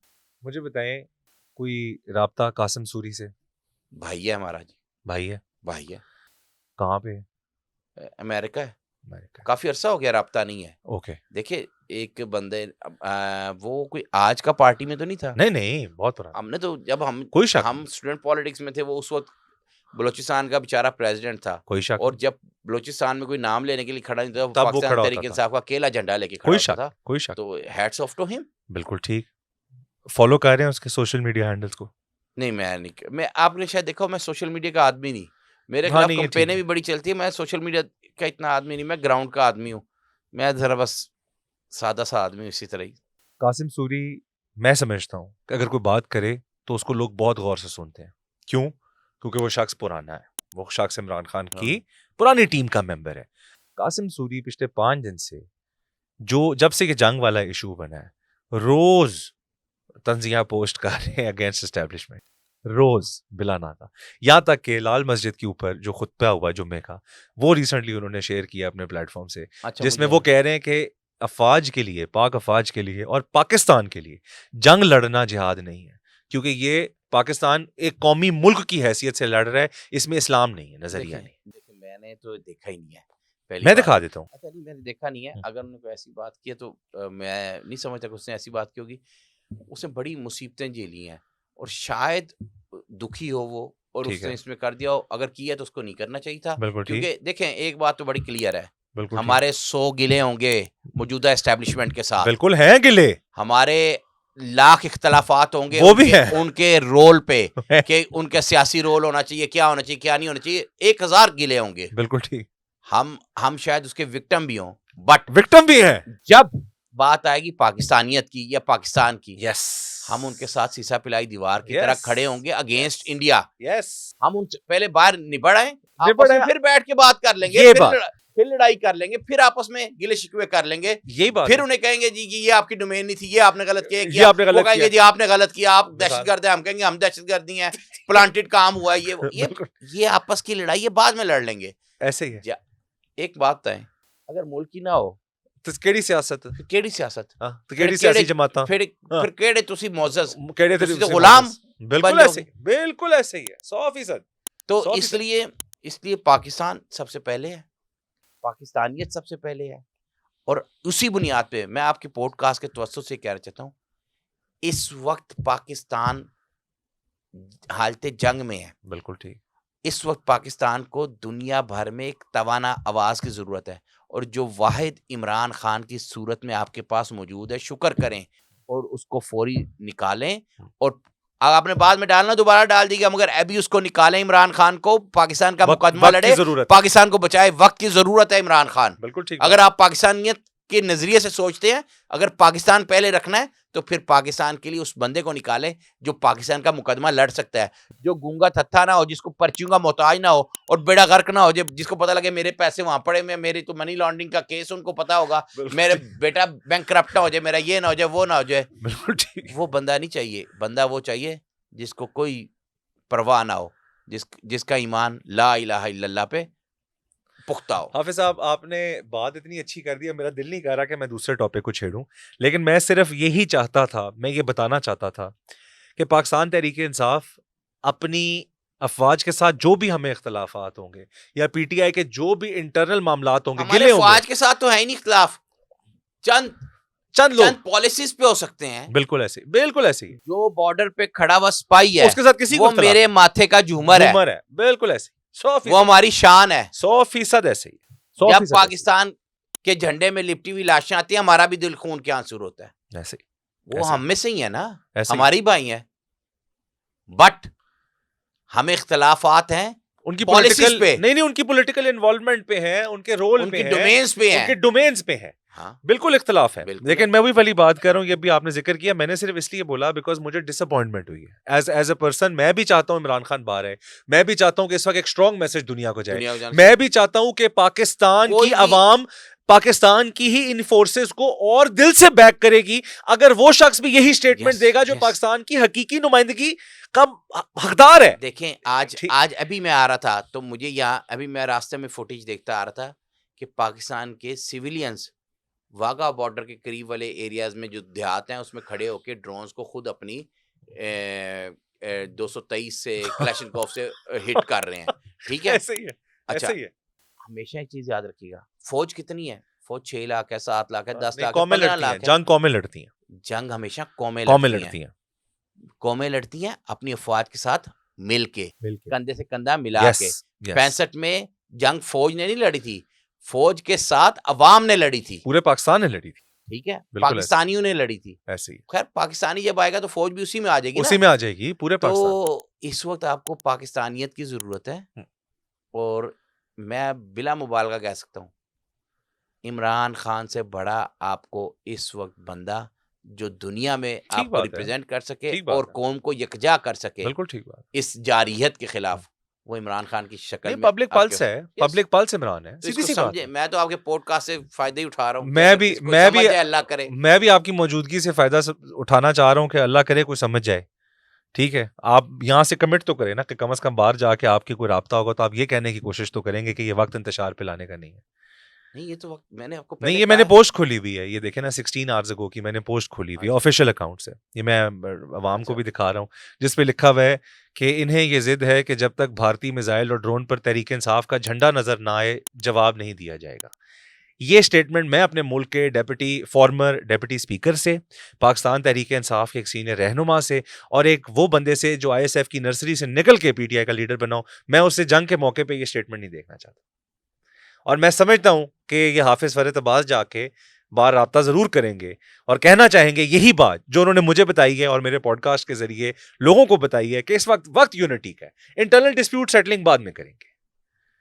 मुझे बताएं, कोई राब्ता कासिम सूरी से? भाई है हमारा जी, भाई है? भाई है, कहाँ पे है? अमेरिका है। अमेरिका। काफी अरसा हो गया राब्ता नहीं है। ओके। देखिए एक बंदे वो कोई आज का पार्टी में तो नहीं था। नहीं नहीं, बहुत पुराना। हमने तो जब कोई शक हम स्टूडेंट पॉलिटिक्स में थे, वो उस वक्त बलूचिस्तान का बेचारा प्रेसिडेंट था। कोई शक और जब बलूचिस्तान में कोई नाम लेने के लिए खड़ा नहीं था, तब वो पाकिस्तान खड़ा तहरीक होता था। इंसाफ का अकेला झंडा लेके खड़ा कोई होता शक, था। कोई शक। तो हैट्स ऑफ टू हिम। बिल्कुल ठीक। फॉलो कर रहे हैं उसके सोशल मीडिया हैंडल्स को? नहीं मैं नहीं, मैं आपने शायद देखा मैं सोशल मीडिया का आदमी नहीं, मेरे हाँ, खिलाफ नहीं, ये ठीक कंपेनें है। भी बड़ी चलती है। मैं सोशल मीडिया का इतना आदमी नहीं, मैं ग्राउंड का आदमी हूँ। मैं जरा बस सादा सा आदमी हूँ इसी तरह ही। कासिम सूरी, मैं समझता हूँ कि अगर कोई बात करे तो उसको लोग बहुत गौर से सुनते हैं। क्यों? क्योंकि वो शख्स पुराना है, वो शख्स इमरान खान की पुरानी टीम का मेंबर है। कासिम सूरी पिछले 5 दिन से, जो जब से ये जंग वाला इशू बना है, रोज तंजिया पोस्ट कर रहे हैं अगेंस्ट एस्टेब्लिशमेंट, रोज बिला नागा। यहाँ तक कि लाल मस्जिद के ऊपर जो खुतबा हुआ जुम्मे का, वो रिसेंटली उन्होंने शेयर किया अपने प्लेटफॉर्म से, अच्छा, जिसमें वो कह रहे हैं कि अफवाज के लिए, पाक अफवाज के लिए और पाकिस्तान के लिए जंग लड़ना जिहाद नहीं है, क्योंकि ये पाकिस्तान एक कौमी मुल्क की हैसियत से लड़ रहा है, इसमें इस्लाम नहीं है, नजरिया नहीं। देखिए मैंने तो देखा ही नहीं है, पहली मैं बात। दिखा देता हूँ। अच्छा नहीं, मैंने देखा नहीं है। अगर उन्होंने कोई ऐसी बात की है तो मैं नहीं समझता कि उसने ऐसी बात की होगी। उसने बड़ी मुसीबतें झेली हैं और शायद दुखी हो वो, और ठीक उसने है। इसमें कर दिया हो। अगर किया तो उसको नहीं करना चाहिए था। बिल्कुल ठीक। क्योंकि देखें एक बात तो बड़ी क्लियर है, बिल्कुल ठीक। हमारे 100 गिले होंगे मौजूदा एस्टेब्लिशमेंट के साथ, बिल्कुल हैं गिले, हमारे लाख इख्तलाफात होंगे वो भी उनके, है। उनके रोल पे कि उनका सियासी रोल होना चाहिए, क्या होना चाहिए, क्या नहीं होना चाहिए। 1000 गिले होंगे। बिल्कुल ठीक। हम शायद उसके विक्टिम भी हों, बट विक्टिम भी है। जब बात आएगी पाकिस्तानियत की या पाकिस्तान की, यस, हम उनके साथ सीसा पिलाई दीवार की Yes. तरह खड़े होंगे अगेंस्ट इंडिया। यस, हम उनसे पहले बाहर निबड़ आए, निबड़ आपस में आए। फिर बैठ के बात कर लेंगे, ये फिर बात। फिर लड़ाई कर लेंगे, फिर आपस में गिले शिकवे कर लेंगे, यही बात फिर है। उन्हें कहेंगे जी कि ये आपकी डोमेन नहीं थी, ये आपने गलत किया, ये आपने वो गलत कहेंगे किया। जी आपने गलत किया, आप मिसाल। दहशतगर्द हैं, हम कहेंगे हम दहशतगर्दी हैं, प्लांटेड काम हुआ है, बिल्कुल ये आपस की लड़ाई है, बाद में लड़ लेंगे। ऐसे ही है। एक बात है, अगर मुल्क की ना हो तो केड़ी सियासत, फिर केड़ी सियासत, हाँ तो केड़ी सियासी जमाता, फिर हाँ। केड़े तुसी मोअज़्ज़ज़, केड़े तुसी तरीके तो से गुलाम मोअज़्ज़ज़। बिल्कुल बन ऐसे, जाओगे। बिल्कुल ऐसे ही है 100%। तो 100%। इसलिए पाकिस्तान सबसे पहले है, पाकिस्तानियत सबसे पहले है, और उसी बुनियाद पे मैं आपके पॉडकास्ट के तवज्जुह से कहना चाहता हूँ, इस वक्त पाकिस्तान हालत जंग में है। बिल्कुल ठीक। इस वक्त पाकिस्तान को दुनिया भर में एक तवाना आवाज़ की ज़रूरत है, और जो वाहिद इमरान खान की सूरत में आपके पास मौजूद है, शुक्र करें और उसको फौरी निकालें, और आपने बाद में डालना दोबारा डाल दीजिएगा, मगर अभी उसको निकालें इमरान खान को, पाकिस्तान का मुकदमा वक्त की लड़े, जरूरत है। पाकिस्तान को बचाए, वक्त की ज़रूरत है इमरान खान। बिल्कुल ठीक। अगर आप पाकिस्तानियत के नजरिए से सोचते हैं, अगर पाकिस्तान पहले रखना है, तो फिर पाकिस्तान के लिए उस बंदे को निकालें जो पाकिस्तान का मुकदमा लड़ सकता है, जो गूंगा थत्था ना हो, जिसको पर्चियों का मोहताज ना हो, और बेड़ा गर्क ना हो, जिसको पता लगे मेरे पैसे वहां पड़े में, मेरी तो मनी लॉन्ड्रिंग का केस उनको पता होगा, मेरे बेटा बैंक करप्ट ना हो जाए, मेरा ये ना हो जाए, वो ना हो जाए। बिल्कुल ठीक। वो बंदा नहीं चाहिए, बंदा वो चाहिए जिसको कोई परवाह ना हो, जिसका ईमान ला इलाहा इल्लल्लाह पे पुख्ता हो। हाफिज साहब, आपने बात इतनी अच्छी कर दी है, मेरा दिल नहीं कर रहा कि मैं दूसरे टॉपिक को छेड़ूं, लेकिन मैं सिर्फ यही चाहता था, मैं ये बताना चाहता था कि पाकिस्तान तहरीक-ए-इंसाफ अपनी अफवाज के साथ जो भी हमें इख्तलाफात होंगे, या पीटीआई के जो भी इंटरनल मामलात होंगे, हमारे गिले होंगे, फौज के साथ तो है ही नहीं इख्तलाफ, चंद पॉलिसीज पे हो सकते हैं। बिल्कुल ऐसे, बिल्कुल ऐसे ही। जो बॉर्डर पे खड़ा हुआ सिपाही है, उसके साथ किसी को वो इख्तलाफ मेरे माथे का झूमर है, बिल्कुल ऐसे, 100%। वो हमारी शान है, 100% ऐसे ही। जब पाकिस्तान के झंडे में लिपटी हुई लाशें आती हैं, हमारा भी दिल खून के आंसू होता है, ऐसे वो हम में से ही है ना, ऐसे हमारी भाई है, बट हमें इख्तलाफात हैं उनकी पॉलिसीज पे, नहीं उनकी पॉलिटिकल इन्वॉल्वमेंट पे है, उनके रोल उनकी पे है, डोमेन्स पे है, उनके डोमेन्स पे है। हाँ बिल्कुल इख्तलाफ है, बिल्कुल लेकिन मैं वही वाली बात कर रहा हूँ, ये भी आपने जिक्र किया, मैंने सिर्फ इसलिए बोला बिकॉज मुझे डिसअपॉइंटमेंट हुई है एज अ पर्सन। मैं भी चाहता हूँ इमरान खान बाहर है, मैं भी चाहता हूँ कि इस वक्त एक स्ट्रॉन्ग मैसेज दुनिया को जाए, मैं भी चाहता हूँ कि पाकिस्तान की अवाम पाकिस्तान की ही इन फोर्सेस को और दिल से बैक करेगी, अगर वो शख्स भी यही स्टेटमेंट देगा जो पाकिस्तान की हकीकी नुमाइंदगी का हकदार है। देखें, आज अभी मैं आ रहा था, तो मुझे यहाँ अभी मैं रास्ते में फुटेज देखता आ रहा था कि पाकिस्तान के सिविलियंस वाघा बॉर्डर के करीब वाले एरियाज में जो देहात हैं, उसमें खड़े होकर ड्रोन्स को खुद अपनी 223 से क्लैशनकोफ से हिट कर रहे हैं। ठीक है, ऐसे ही है, अच्छा, ऐसे ही है। हमेशा एक चीज याद रखिएगा, फौज कितनी है? फौज 6 लाख है, 7 लाख है, 10 नहीं, लाख है, कौमें 15 लड़ती हैं, लाख है। जंग कौमें लड़ती हैं, जंग हमेशा कौमें लड़ती हैं, कौमें लड़ती हैं अपनी अफवाज के साथ मिलके, कंधे से कंधा मिला Yes, के। yes. 65 में जंग फौज ने नहीं लड़ी थी, फौज के साथ अवाम ने लड़ी थी, पूरे पाकिस्तान ने लड़ी थी, ठीक है, बिल्कुल ऐसे। पाकिस्तानियों ने लड़ी थी। ऐसे ही खैर, पाकिस्तानी जब आएगा तो फौज भी उसी में आ जाएगी उसी ना? में आ जाएगी पूरे पाकिस्तान। तो इस वक्त आपको पाकिस्तानियत की जरूरत है, और मैं बिला मुबालगा कह सकता हूँ, इमरान खान से बड़ा आपको इस वक्त बंदा जो दुनिया में ठीक आपको बात है, रिप्रेजेंट कर सके ठीक बात और है। कौम को यकजा कर सके बिल्कुल ठीक बात। इस जारियत के खिलाफ, वो इमरान खान की शक्ल नहीं, में पब्लिक आपके पल्स है, Yes. पब्लिक पल्स इमरान है, तो सीधी इसको सी बात समझे, है। मैं तो आपके पॉडकास्ट से फायदा ही उठा रहा हूँ, मैं भी अल्लाह करे। मैं भी आपकी मौजूदगी से फायदा उठाना चाह रहा हूँ कि अल्लाह करे कोई समझ जाए। ठीक है, आप यहाँ से कमिट तो करें ना कि कम से कम बाहर जाके आपकी कोई राब्ता होगा तो आप ये कहने की कोशिश तो करेंगे कि ये वक्त इंतशार पे लाने का नहीं है। नहीं, ये तो वक्त मैंने आपको नहीं, पहले ये कहा मैंने है। पोस्ट खोली हुई है, ये देखे ना 16 आवर्स अगो की मैंने पोस्ट खोली हुई है ऑफिशियल अकाउंट से, ये मैं अवाम को भी दिखा रहा हूँ, जिस पे लिखा हुआ है कि इन्हें ये जिद है कि जब तक भारतीय मिसाइल और ड्रोन पर तहरीक इंसाफ का झंडा नजर ना आए जवाब नहीं दिया जाएगा। ये स्टेटमेंट मैं अपने मुल्क के फॉर्मर डेप्यूटी स्पीकर से, पाकिस्तान तहरीक इंसाफ के एक सीनियर रहनुमा से, और एक वो बंदे से जो ISF की नर्सरी से निकल के PTI का लीडर बनाओ, मैं उससे जंग के मौके पे ये स्टेटमेंट नहीं देखना चाहता। और मैं समझता हूं कि ये हाफिज फरीद अब्बास जाके बाहर राब्ता जरूर करेंगे और कहना चाहेंगे यही बात जो उन्होंने मुझे बताई है और मेरे पॉडकास्ट के जरिए लोगों को बताई है कि इस वक्त यूनिटी का है, इंटरनल डिस्प्यूट सेटलिंग बाद में करेंगे।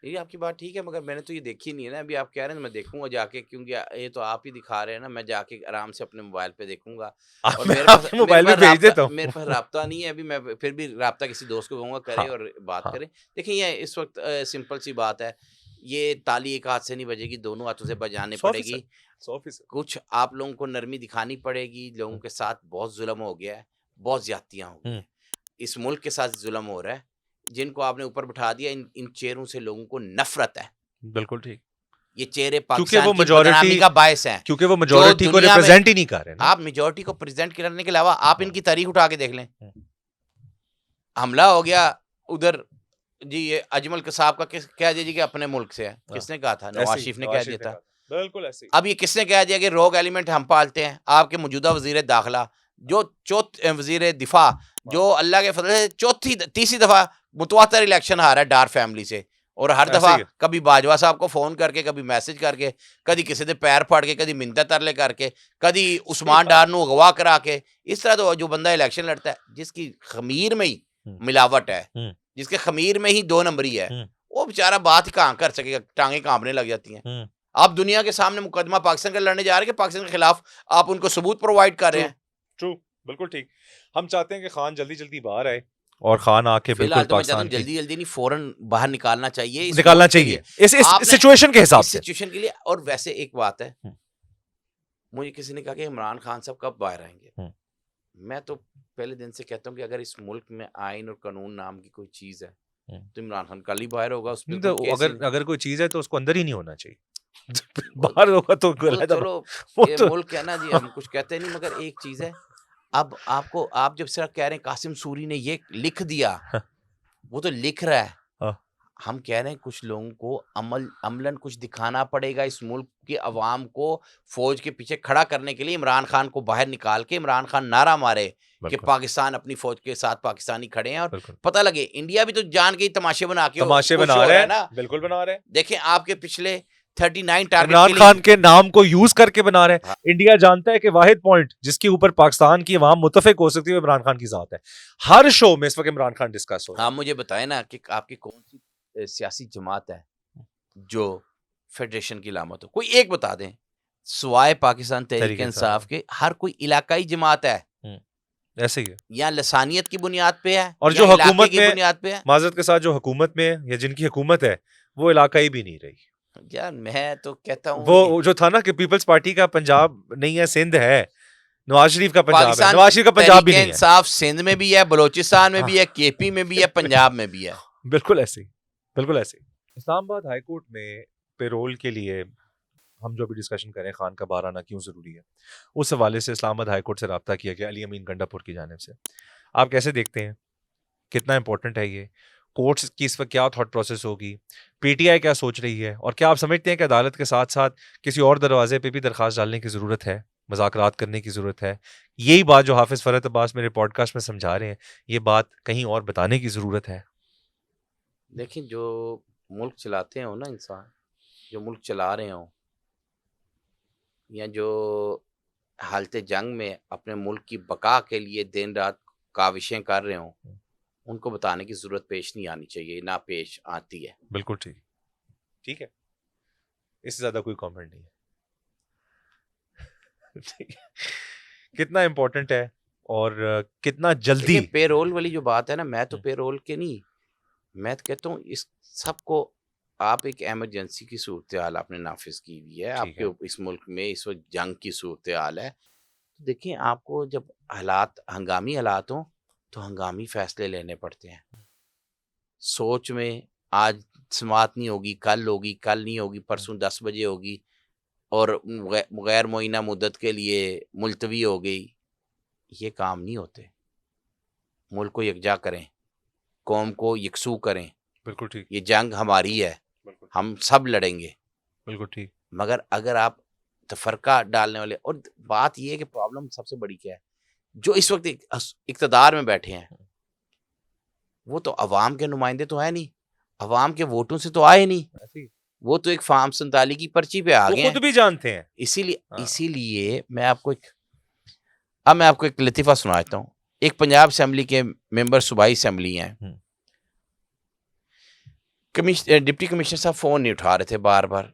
ये आपकी बात ठीक है, मगर मैंने तो ये देखी नहीं है ना, अभी आप कह रहे हैं मैं देखूंगा जाके, क्योंकि ये तो आप ही दिखा रहे हैं ना, मैं जाके आराम से अपने मोबाइल पे देखूंगा, और मोबाइल में भेज देता हूँ, मेरे पास राब्ता नहीं है अभी, मैं फिर भी राब्ता किसी दोस्त को कहूँगा करे और बात करें। देखिए, ये इस वक्त सिंपल सी बात है, ये ताली एक हाथ से नहीं बजेगी, दोनों हाथों से बजाने 100% पड़ेगी। 100%। कुछ आप लोगों को नरमी दिखानी पड़ेगी, लोगों के साथ बहुत जुल्म हो गया है, बहुत ज्यादतियां हो गई हैं। इस मुल्क के साथ जुल्म हो रहा है, जिनको आपने ऊपर बिठा दिया, इन चेहरों से लोगों को नफरत है। बिल्कुल ठीक। ये चेहरे क्योंकि पाकिस्तान वो की बदनामी का बायस हैं। क्योंकि वो जो मेजॉरिटी को दुनिया में रिप्रेजेंट ही नहीं कर रहे ना। आप मेजॉरिटी को प्रेजेंट करने के अलावा आप हाँ। इनकी तारीख उठा के देख लें। हमला हो गया उधर जी, ये अजमल कसाब का कह दीजिए कि अपने मुल्क से है। किसने कहा था? नवाज शरीफ ने कह दिया था। बिल्कुल ऐसे ही। अब ये किसने कह दिया कि रोग एलिमेंट हम पालते हैं? आपके मौजूदा वजीर दाखिला, जो वजीर दिफा, जो अल्लाह के फजल से तीसरी दफा मुतवातर इलेक्शन हारा है डार फैमिली से, और हर दफा कभी बाजवा साहब को फोन करके, कभी मैसेज करके, कभी किसी के पैर फाड़ के, कभी मिन्नत तरले करके, कभी उस्मान डार नू अगवा करा के। इस तरह तो जो बंदा इलेक्शन लड़ता है, जिसकी खमीर में ही मिलावट है, जिसके खमीर में ही 2 नंबरी है, वो बेचारा बात ही कहाँ कर सकेगा, टांगे कांपने लग जाती हैं। आप दुनिया के सामने मुकदमा पाकिस्तान का लड़ने जा रहे हैं कि पाकिस्तान के खिलाफ आप उनको सबूत प्रोवाइड कर रहे हैं। ट्रू, बिल्कुल ठीक। हम चाहते हैं कि खान जल्दी जल्दी बाहर आए और खान आके बिल्कुल पाकिस्तान की जल्दी जल्दी नहीं, फौरन बाहर निकालना चाहिए इस सिचुएशन के हिसाब से, सिचुएशन के लिए। और वैसे एक बात है, मुझे किसी ने कहा कि इमरान खान साहब कब बाहर आएंगे। मैं तो पहले दिन से कहता हूँ कि अगर इस मुल्क में आइन और कानून नाम की कोई चीज है तो इमरान खान कल ही बाहर होगा। उसमें तो अगर कोई चीज है तो उसको अंदर ही नहीं होना चाहिए। बाहर होगा तो चलो ये मुल्क है ना जी, हम कुछ कहते नहीं, मगर एक चीज है, अब आप जब सिर्फ कह रहे हैं कासिम सूरी ने ये लिख दिया, वो तो लिख रहा है। हम कह रहे हैं कुछ लोगों को अमलन कुछ दिखाना पड़ेगा इस मुल्क की अवाम को फौज के पीछे खड़ा करने के लिए। इमरान खान को बाहर निकाल के इमरान खान नारा मारे कि पाकिस्तान अपनी फौज के साथ पाकिस्तानी खड़े हैं, और पता लगे इंडिया भी तो जान के ही तमाशे बना रहा है ना। बिल्कुल बना रहे हैं। देखें आपके पिछले 39 टारगेट इमरान खान के नाम को यूज करके बना रहे हैं। इंडिया जानता है कि वाहिद पॉइंट जिसके ऊपर पाकिस्तान की अवाम मुतफिक हो सकती है इमरान खान की जात है। हर शो में इस वक्त इमरान खान डिस्कस हो रहा है। आप मुझे बताएं ना कि आपकी कौन सी सियासी जमात है जो फेडरेशन की अलामत हो, कोई एक बता दें। सिवाय पाकिस्तान तहरीक इंसाफ के हर कोई इलाकाई जमात है, ऐसे ही है, या लसानियत की बुनियाद पे है, और जो हुकूमत की बुनियाद पे है। माजरत के साथ जो हुकूमत में या जिनकी हुकूमत है वो इलाकाई भी नहीं रही। यार मैं तो कहता हूँ वो जो था ना कि पीपल्स पार्टी का पंजाब नहीं है, सिंध है, नवाज शरीफ का पंजाब है, नवाज शरीफ का पंजाब भी नहीं है। इंसाफ सिंध में भी है, बलोचिस्तान में भी है, केपी में भी है, पंजाब में भी है। बिल्कुल ऐसे ही, बिल्कुल ऐसे ही। इस्लामाबाद हाई कोर्ट में पेरोल के लिए हम जो भी डिस्कशन करें खान का बाहर आना क्यों ज़रूरी है, उस हवाले से इस्लामाबाद हाई कोर्ट से रब्ता किया गया अली अमीन गंडापुर की जानिब से। आप कैसे देखते हैं, कितना इंपॉर्टेंट है ये? कोर्ट्स की इस वक्त क्या थॉट प्रोसेस होगी, पीटीआई क्या सोच रही है, और क्या आप समझते हैं कि अदालत के साथ साथ किसी और दरवाजे पे भी दरख्वास्त डालने की ज़रूरत है, मुज़ाकरात करने की ज़रूरत है? यही बात जो हाफिज़ फ़रहत अब्बास मेरे पॉडकास्ट में समझा रहे हैं, ये बात कहीं और बताने की ज़रूरत है? देखिए, जो मुल्क चलाते हो ना इंसान, जो मुल्क चला रहे हो, या जो हालत जंग में अपने मुल्क की बका के लिए दिन रात काविशें कर रहे हो, उनको बताने की जरूरत पेश नहीं आनी चाहिए, ना पेश आती है। बिल्कुल ठीक, ठीक है, इससे ज्यादा कोई कमेंट नहीं है। कितना इम्पोर्टेंट है और कितना जल्दी पेरोल वाली जो बात है ना, मैं तो पेरोल के नहीं, मैं तो कहता हूँ इस सबको आप एक इमरजेंसी की सूरत हाल आपने नाफिज की हुई है, आपके इस मुल्क में इस वक्त जंग की सूरत हाल है। देखिए, आपको जब हालात हंगामी हालात हो तो हंगामी फैसले लेने पड़ते हैं। सोच में आज समात नहीं होगी, कल होगी, कल नहीं होगी, परसों 10 बजे होगी, और गैर मुइना मुद्दत के लिए मुलतवी हो गई, ये काम नहीं होते। मुल्क को यकजा करें, कौम को यकसू करें। बिल्कुल ठीक, ये जंग हमारी है, हम सब लड़ेंगे। बिल्कुल ठीक। मगर अगर आप तफरका डालने वाले, और बात ये है कि प्रॉब्लम सबसे बड़ी क्या है, जो इस वक्त इक़्तिदार में बैठे हैं वो तो अवाम के नुमाइंदे तो है नहीं, अवाम के वोटों से तो आए नहीं, वो तो एक फार्म 47 की पर्ची पे आ गए, खुद भी जानते हैं। इसीलिए मैं आपको एक लतीफ़ा सुनाता हूँ। एक पंजाब असेंबली के मेंबर सूबाई असेंबली हैं, डिप्टी कमिश्नर साहब फ़ोन नहीं उठा रहे थे, बार बार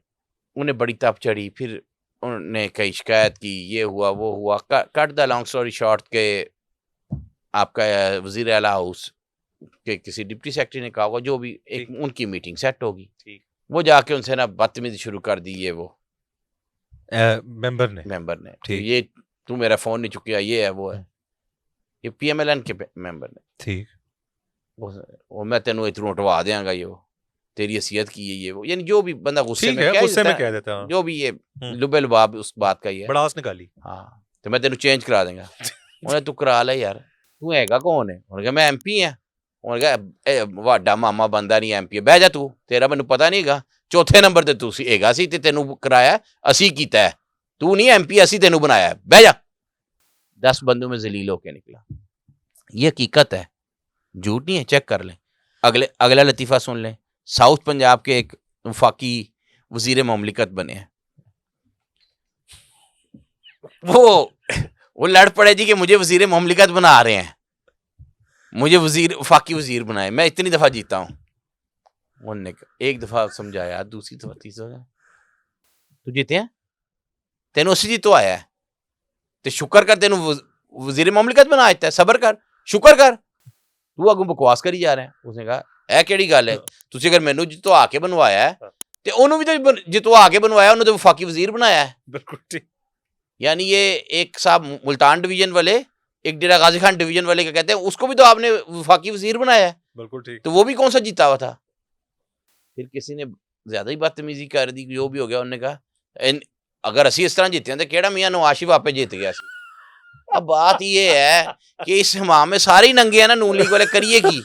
उन्हें बड़ी तप चढ़ी, फिर उन्होंने कई शिकायत की, ये हुआ वो हुआ। Cut the long story short के आपका वज़ीर आला हाउस के किसी डिप्टी सेक्रेटरी ने कहा होगा, जो भी एक उनकी मीटिंग सेट होगी, वो जाके उनसे ना बदतमीजी शुरू कर दी ये वो मेंबर ने। तो ठीक। ये तू मेरा फोन नहीं चुकिया, ये है वो है, ये PMLN के मेंबर ने। ठीक। वो मैं तेनों इतनों उठवा देंगा, ये वो तेरी हैसियत की है, ये वो, यानी जो भी बंदा गुस्से ठीक में है, कह गुस्से में देता कह है, देता है। जो भी ये हम्म, लुबे लुबाब उस बात का ही है। बड़ास निकाली। हाँ, तो मैं तेनों चेंज करा देंगा। उन्हें तू करा ले यार, तू हैगा कौन है? उन्होंने कहा मैं MP है। उन्होंने कहा वाडा मामा बंदा नहीं MP है, बह जा तू, तेरा मैनू पता नहीं हैगा, चौथे नंबर ते तू हैगा सी ते तेनू कराया असी कीता है, तू नहीं MP, असी तेनू बनाया है, बह जा। 10 बंदों में जलील होके निकला। ये हकीकत है, झूठ नहीं है, चेक कर लें। अगला लतीफ़ा सुन लें। साउथ पंजाब के एक वफाकी वजीर ममलिकत बने हैं, वो लड़ पड़े जी कि मुझे वजीर ममलिकत बना रहे हैं, मुझे वफाकी वजीर बनाए, मैं इतनी दफा जीता हूं। उन्होंने एक दफा समझाया, दूसरी दफा, तीसरी दफा, तू जीते हैं, तेन उसी जी तो आया है, ते शुक्र कर तेन वजीर ममलिकत बना देता है, सबर कर, शुक्र कर, तू अगों बकवास करी जा रहा है। उसने कहा ਇਹ ਕਿਹੜੀ ਗੱਲ ਹੈ, ਤੁਸੀਂ ਅਗਰ ਮੈਨੂੰ ਜਿਤਵਾ ਕੇ ਬਣਵਾਇਆ ਹੈ ਤੇ ਉਹਨੂੰ ਵੀ ਤਾਂ ਜਿਤਵਾ ਕੇ ਬਣਵਾਇਆ, ਉਹਨੂੰ ਤਾਂ ਵਫਾਕੀ ਵਜ਼ੀਰ बनाया है। बिल्कुल ठीक। यानी ये एक साहब मुल्तान डिवीजन वाले, एक डेरा गाजी खान डिवीजन वाले का कहते हैं, उसको भी तो आपने वफाकी वजीर बनाया है। बिल्कुल ठीक। तो वो भी कौन सा जीता हुआ था? फिर किसी ने ज्यादा ही बदतमीजी कर दी, जो भी हो गया। उन्होंने कहा अगर असी इस तरह जीते तो केड़ा मियां नवाज शरीफ आपे जीत गया सी। अब बात ये है कि इस हमाम में सारे ही नंगे हैं ना, नून लीग वाले, करिए की?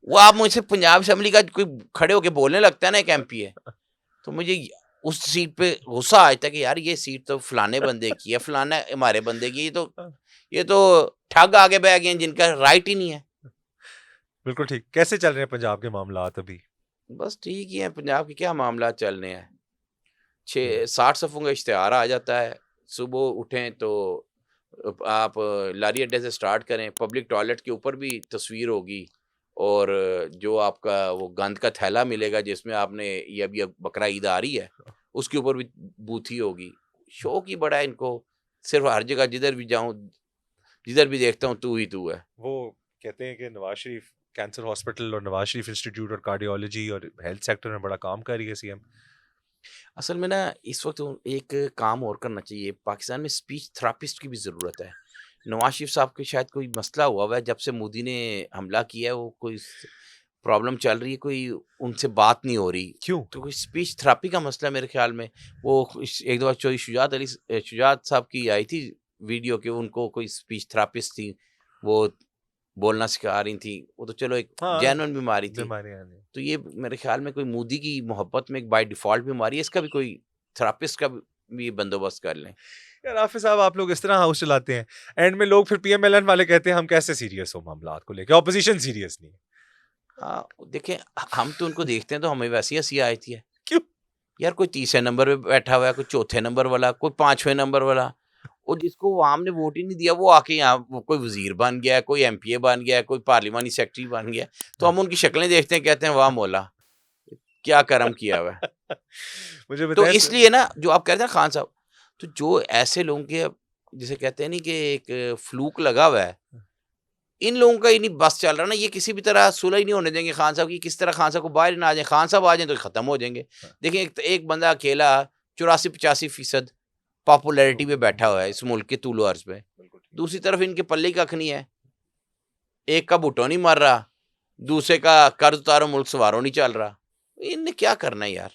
वो आप मुझसे पंजाब असेंबली का कोई खड़े होके बोलने लगता है ना, एक MP है, तो मुझे उस सीट पे गुस्सा आता है कि यार ये सीट तो फलाने बंदे की है, फलाना हमारे बंदे की, ये तो ठग आगे बैठ गए जिनका राइट ही नहीं है। बिल्कुल ठीक। कैसे चल रहे हैं पंजाब के मामलात अभी? बस ठीक ही है, पंजाब के क्या मामला चल रहे हैं। 60 सफ़ों का इश्तिहार आ जाता है, सुबह उठें तो आप लारी अड्डे से स्टार्ट करें, पब्लिक टॉयलेट के ऊपर भी तस्वीर होगी, और जो आपका वो गंद का थैला मिलेगा जिसमें आपने, ये अभी बकरा ईद आ रही है, उसके ऊपर भी बूथी होगी। शौक ही बड़ा है इनको, सिर्फ हर जगह जिधर भी जाऊं, जिधर भी देखता हूँ तू ही तू है। वो कहते हैं कि नवाज शरीफ कैंसर हॉस्पिटल और नवाज शरीफ इंस्टीट्यूट और कार्डियोलॉजी और हेल्थ सेक्टर में बड़ा काम कर रही है CM। असल में ना इस वक्त एक काम और करना चाहिए, पाकिस्तान में स्पीच थेरापिस्ट की भी ज़रूरत है। नवाज शरीफ साहब के शायद कोई मसला हुआ है, जब से मोदी ने हमला किया है, वो कोई प्रॉब्लम चल रही है, कोई उनसे बात नहीं हो रही। क्यों? तो कोई स्पीच थेरापी का मसला मेरे ख्याल में। वो एक दफ़ा चौधरी शुजात साहब की आई थी वीडियो के, उनको कोई स्पीच थेरापिस्ट थी, वो बोलना सिखा रही थी। वो तो चलो एक जेन्युइन बीमारी थी, तो ये मेरे ख्याल में कोई मोदी की मोहब्बत में एक बाय डिफ़ॉल्ट बीमारी है, इसका भी कोई थेरापिस्ट का भी बंदोबस्त कर लें। यार हाफिज साहब, आप लोग इस तरह हाउस चलाते हैं, एंड में लोग फिर PMLN वाले कहते हैं हम कैसे सीरियस हो मामलात को लेकर, ऑपोजिशन सीरियस नहीं है। हाँ, देखें, हम तो उनको देखते हैं तो हमें वैसी ही हंसी आती है। क्यों? यार कोई तीसरे नंबर पे बैठा हुआ है, कोई चौथे नंबर वाला, कोई 5वें नंबर वाला, और जिसको आवाम ने वोट ही नहीं दिया, वो आके यहाँ कोई वजीर बन गया, कोई MPA बन गया, कोई पार्लिमानी सेक्रेटरी बन गया, तो हम उनकी शक्लें देखते हैं, कहते हैं वाह मौला क्या करम किया हुआ है। मुझे तो इसलिए ना, जो आप कहते हैं खान साहब, तो जो ऐसे लोगों के, जिसे कहते हैं नहीं कि एक फ्लूक लगा हुआ है, इन लोगों का ही नहीं बस चल रहा ना, ये किसी भी तरह सुलह ही नहीं होने देंगे खान साहब की। किस तरह खान साहब को बाहर ना आ जाए, खान साहब आ जाए तो खत्म हो जाएंगे। देखिए, एक बंदा अकेला 84-85% पॉपुलैरिटी पे बैठा हुआ है इस मुल्क के तूलो अर्ज पे, दूसरी तरफ इनके पल्ले कख नहीं है। एक का भुट्टो नहीं मर रहा, दूसरे का कर्ज उतारो मुल्क सवारो नहीं चल रहा, इनने क्या करना है यार।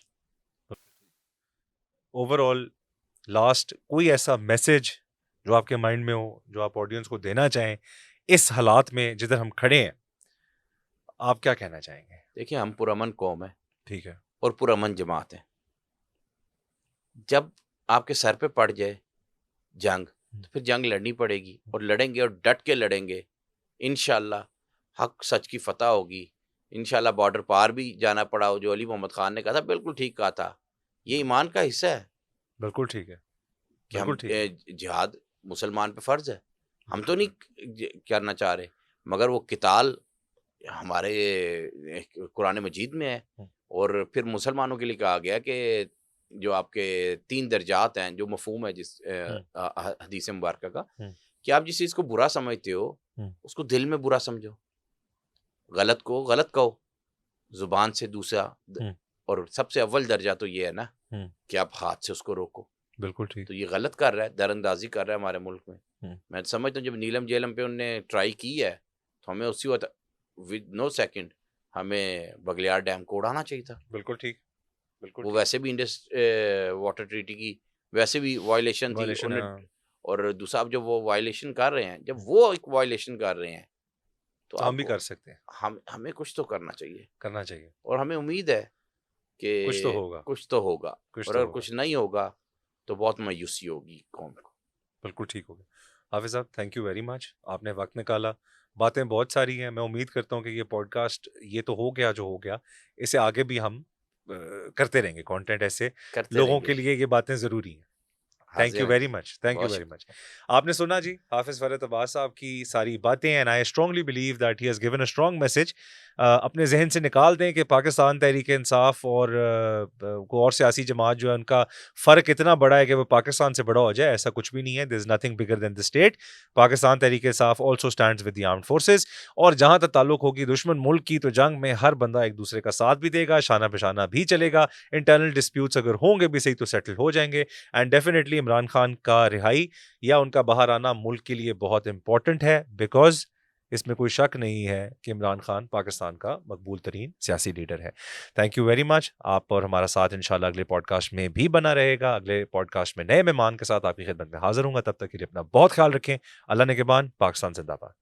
ओवरऑल लास्ट कोई ऐसा मैसेज जो आपके माइंड में हो, जो आप ऑडियंस को देना चाहें इस हालात में जिधर हम खड़े हैं, आप क्या कहना चाहेंगे? देखिए, हम पुरअमन कौम है, ठीक है, और पुरअमन जमात है। जब आपके सर पे पड़ जाए जंग, तो फिर जंग लड़नी पड़ेगी, और लड़ेंगे, और डट के लड़ेंगे। इंशाल्लाह हक सच की फतह होगी। इंशाल्लाह बॉर्डर पार भी जाना पड़ा हो, जो अली मोहम्मद खान ने कहा था, बिल्कुल ठीक कहा था, ये ईमान का हिस्सा है। बिल्कुल ठीक है कि हम जिहाद मुसलमान पे फ़र्ज़ है, हम तो नहीं करना चाह रहे, मगर वो किताल हमारे कुरान मजीद में है। और फिर मुसलमानों के लिए कहा गया कि जो आपके 3 दर्जात हैं, जो मफ़हूम है जिस हदीस मुबारक का, कि आप जिस चीज़ को बुरा समझते हो उसको दिल में बुरा समझो, गलत को गलत कहो, ज़ुबान से दूसरा, और सबसे अव्वल दर्जा तो ये है ना हम्म, कि आप हाथ से उसको रोको। बिल्कुल ठीक। तो ये गलत कर रहा है, दरअंदाजी कर रहा है हमारे मुल्क में। हम्म, मैं समझता हूँ जब नीलम जेलम पे उनने ट्राई की है तो हमें उसी वक्त विद नो सेकंड हमें बगलियार डैम को उड़ाना चाहिए था। बिल्कुल ठीक, बिल्कुल वो ठीक। वैसे भी इंडस वाटर ट्रीटी की वैसे भी वायलेशन थी वायलेशन है, उन्हें। हाँ। और दूसरा, आप जब वो वायलेशन कर रहे हैं, जब वो एक वायलेशन कर रहे हैं तो तो हम आप भी कर सकते हैं, हमें कुछ तो करना चाहिए। करना चाहिए। और हमें उम्मीद है कुछ तो कि होगा, कुछ तो होगा। कुछ और तो अगर होगा। कुछ नहीं होगा तो बहुत मायूसी होगी कौम को। बिल्कुल ठीक हो गया। हाफिज़ साहब, थैंक यू वेरी मच, आपने वक्त निकाला। बातें बहुत सारी हैं, मैं उम्मीद करता हूँ कि ये पॉडकास्ट ये तो हो गया जो हो गया, इसे आगे भी हम करते रहेंगे। कंटेंट ऐसे करते लोगों रहेंगे। के लिए ये बातें ज़रूरी हैं। थैंक यू हाजिर हैं वेरी जी। मच, थैंक यू बहुत वेरी मच। शुक्रिया। आपने सुना जी हाफिज फरहत अब्बास साहब की सारी बातें, and I strongly believe that he has given a strong message. अपने जहन से निकाल दें कि पाकिस्तान तहरीक इंसाफ और को और सियासी जमात जो है उनका फ़र्क इतना बड़ा है कि वो पाकिस्तान से बड़ा हो जाए, ऐसा कुछ भी नहीं है। There is nothing bigger than the state. Pakistan Tehreek Insaf also stands with the armed forces, और जहां तक ताल्लुक होगी दुश्मन मुल्क की, तो जंग में हर बंदा एक दूसरे का साथ भी देगा, शाना पेशाना भी चलेगा। इंटरनल डिस्प्यूट्स अगर होंगे भी सही तो सेटल हो जाएंगे। एंड डेफिनेटली इमरान खान का रिहाई या उनका बाहर आना मुल्क के लिए बहुत इंपॉर्टेंट है, बिकॉज इसमें कोई शक नहीं है कि इमरान खान पाकिस्तान का मकबूल तरीन सियासी लीडर है। Thank you very much. आप और हमारा साथ इंशाल्लाह अगले पॉडकास्ट में भी बना रहेगा। अगले पॉडकास्ट में नए मेहमान के साथ आपकी खिदमत में हाजिर हूंगा। तब तक के लिए अपना बहुत ख्याल रखें। अल्लाह ने के बाद, पाकिस्तान जिंदाबाद।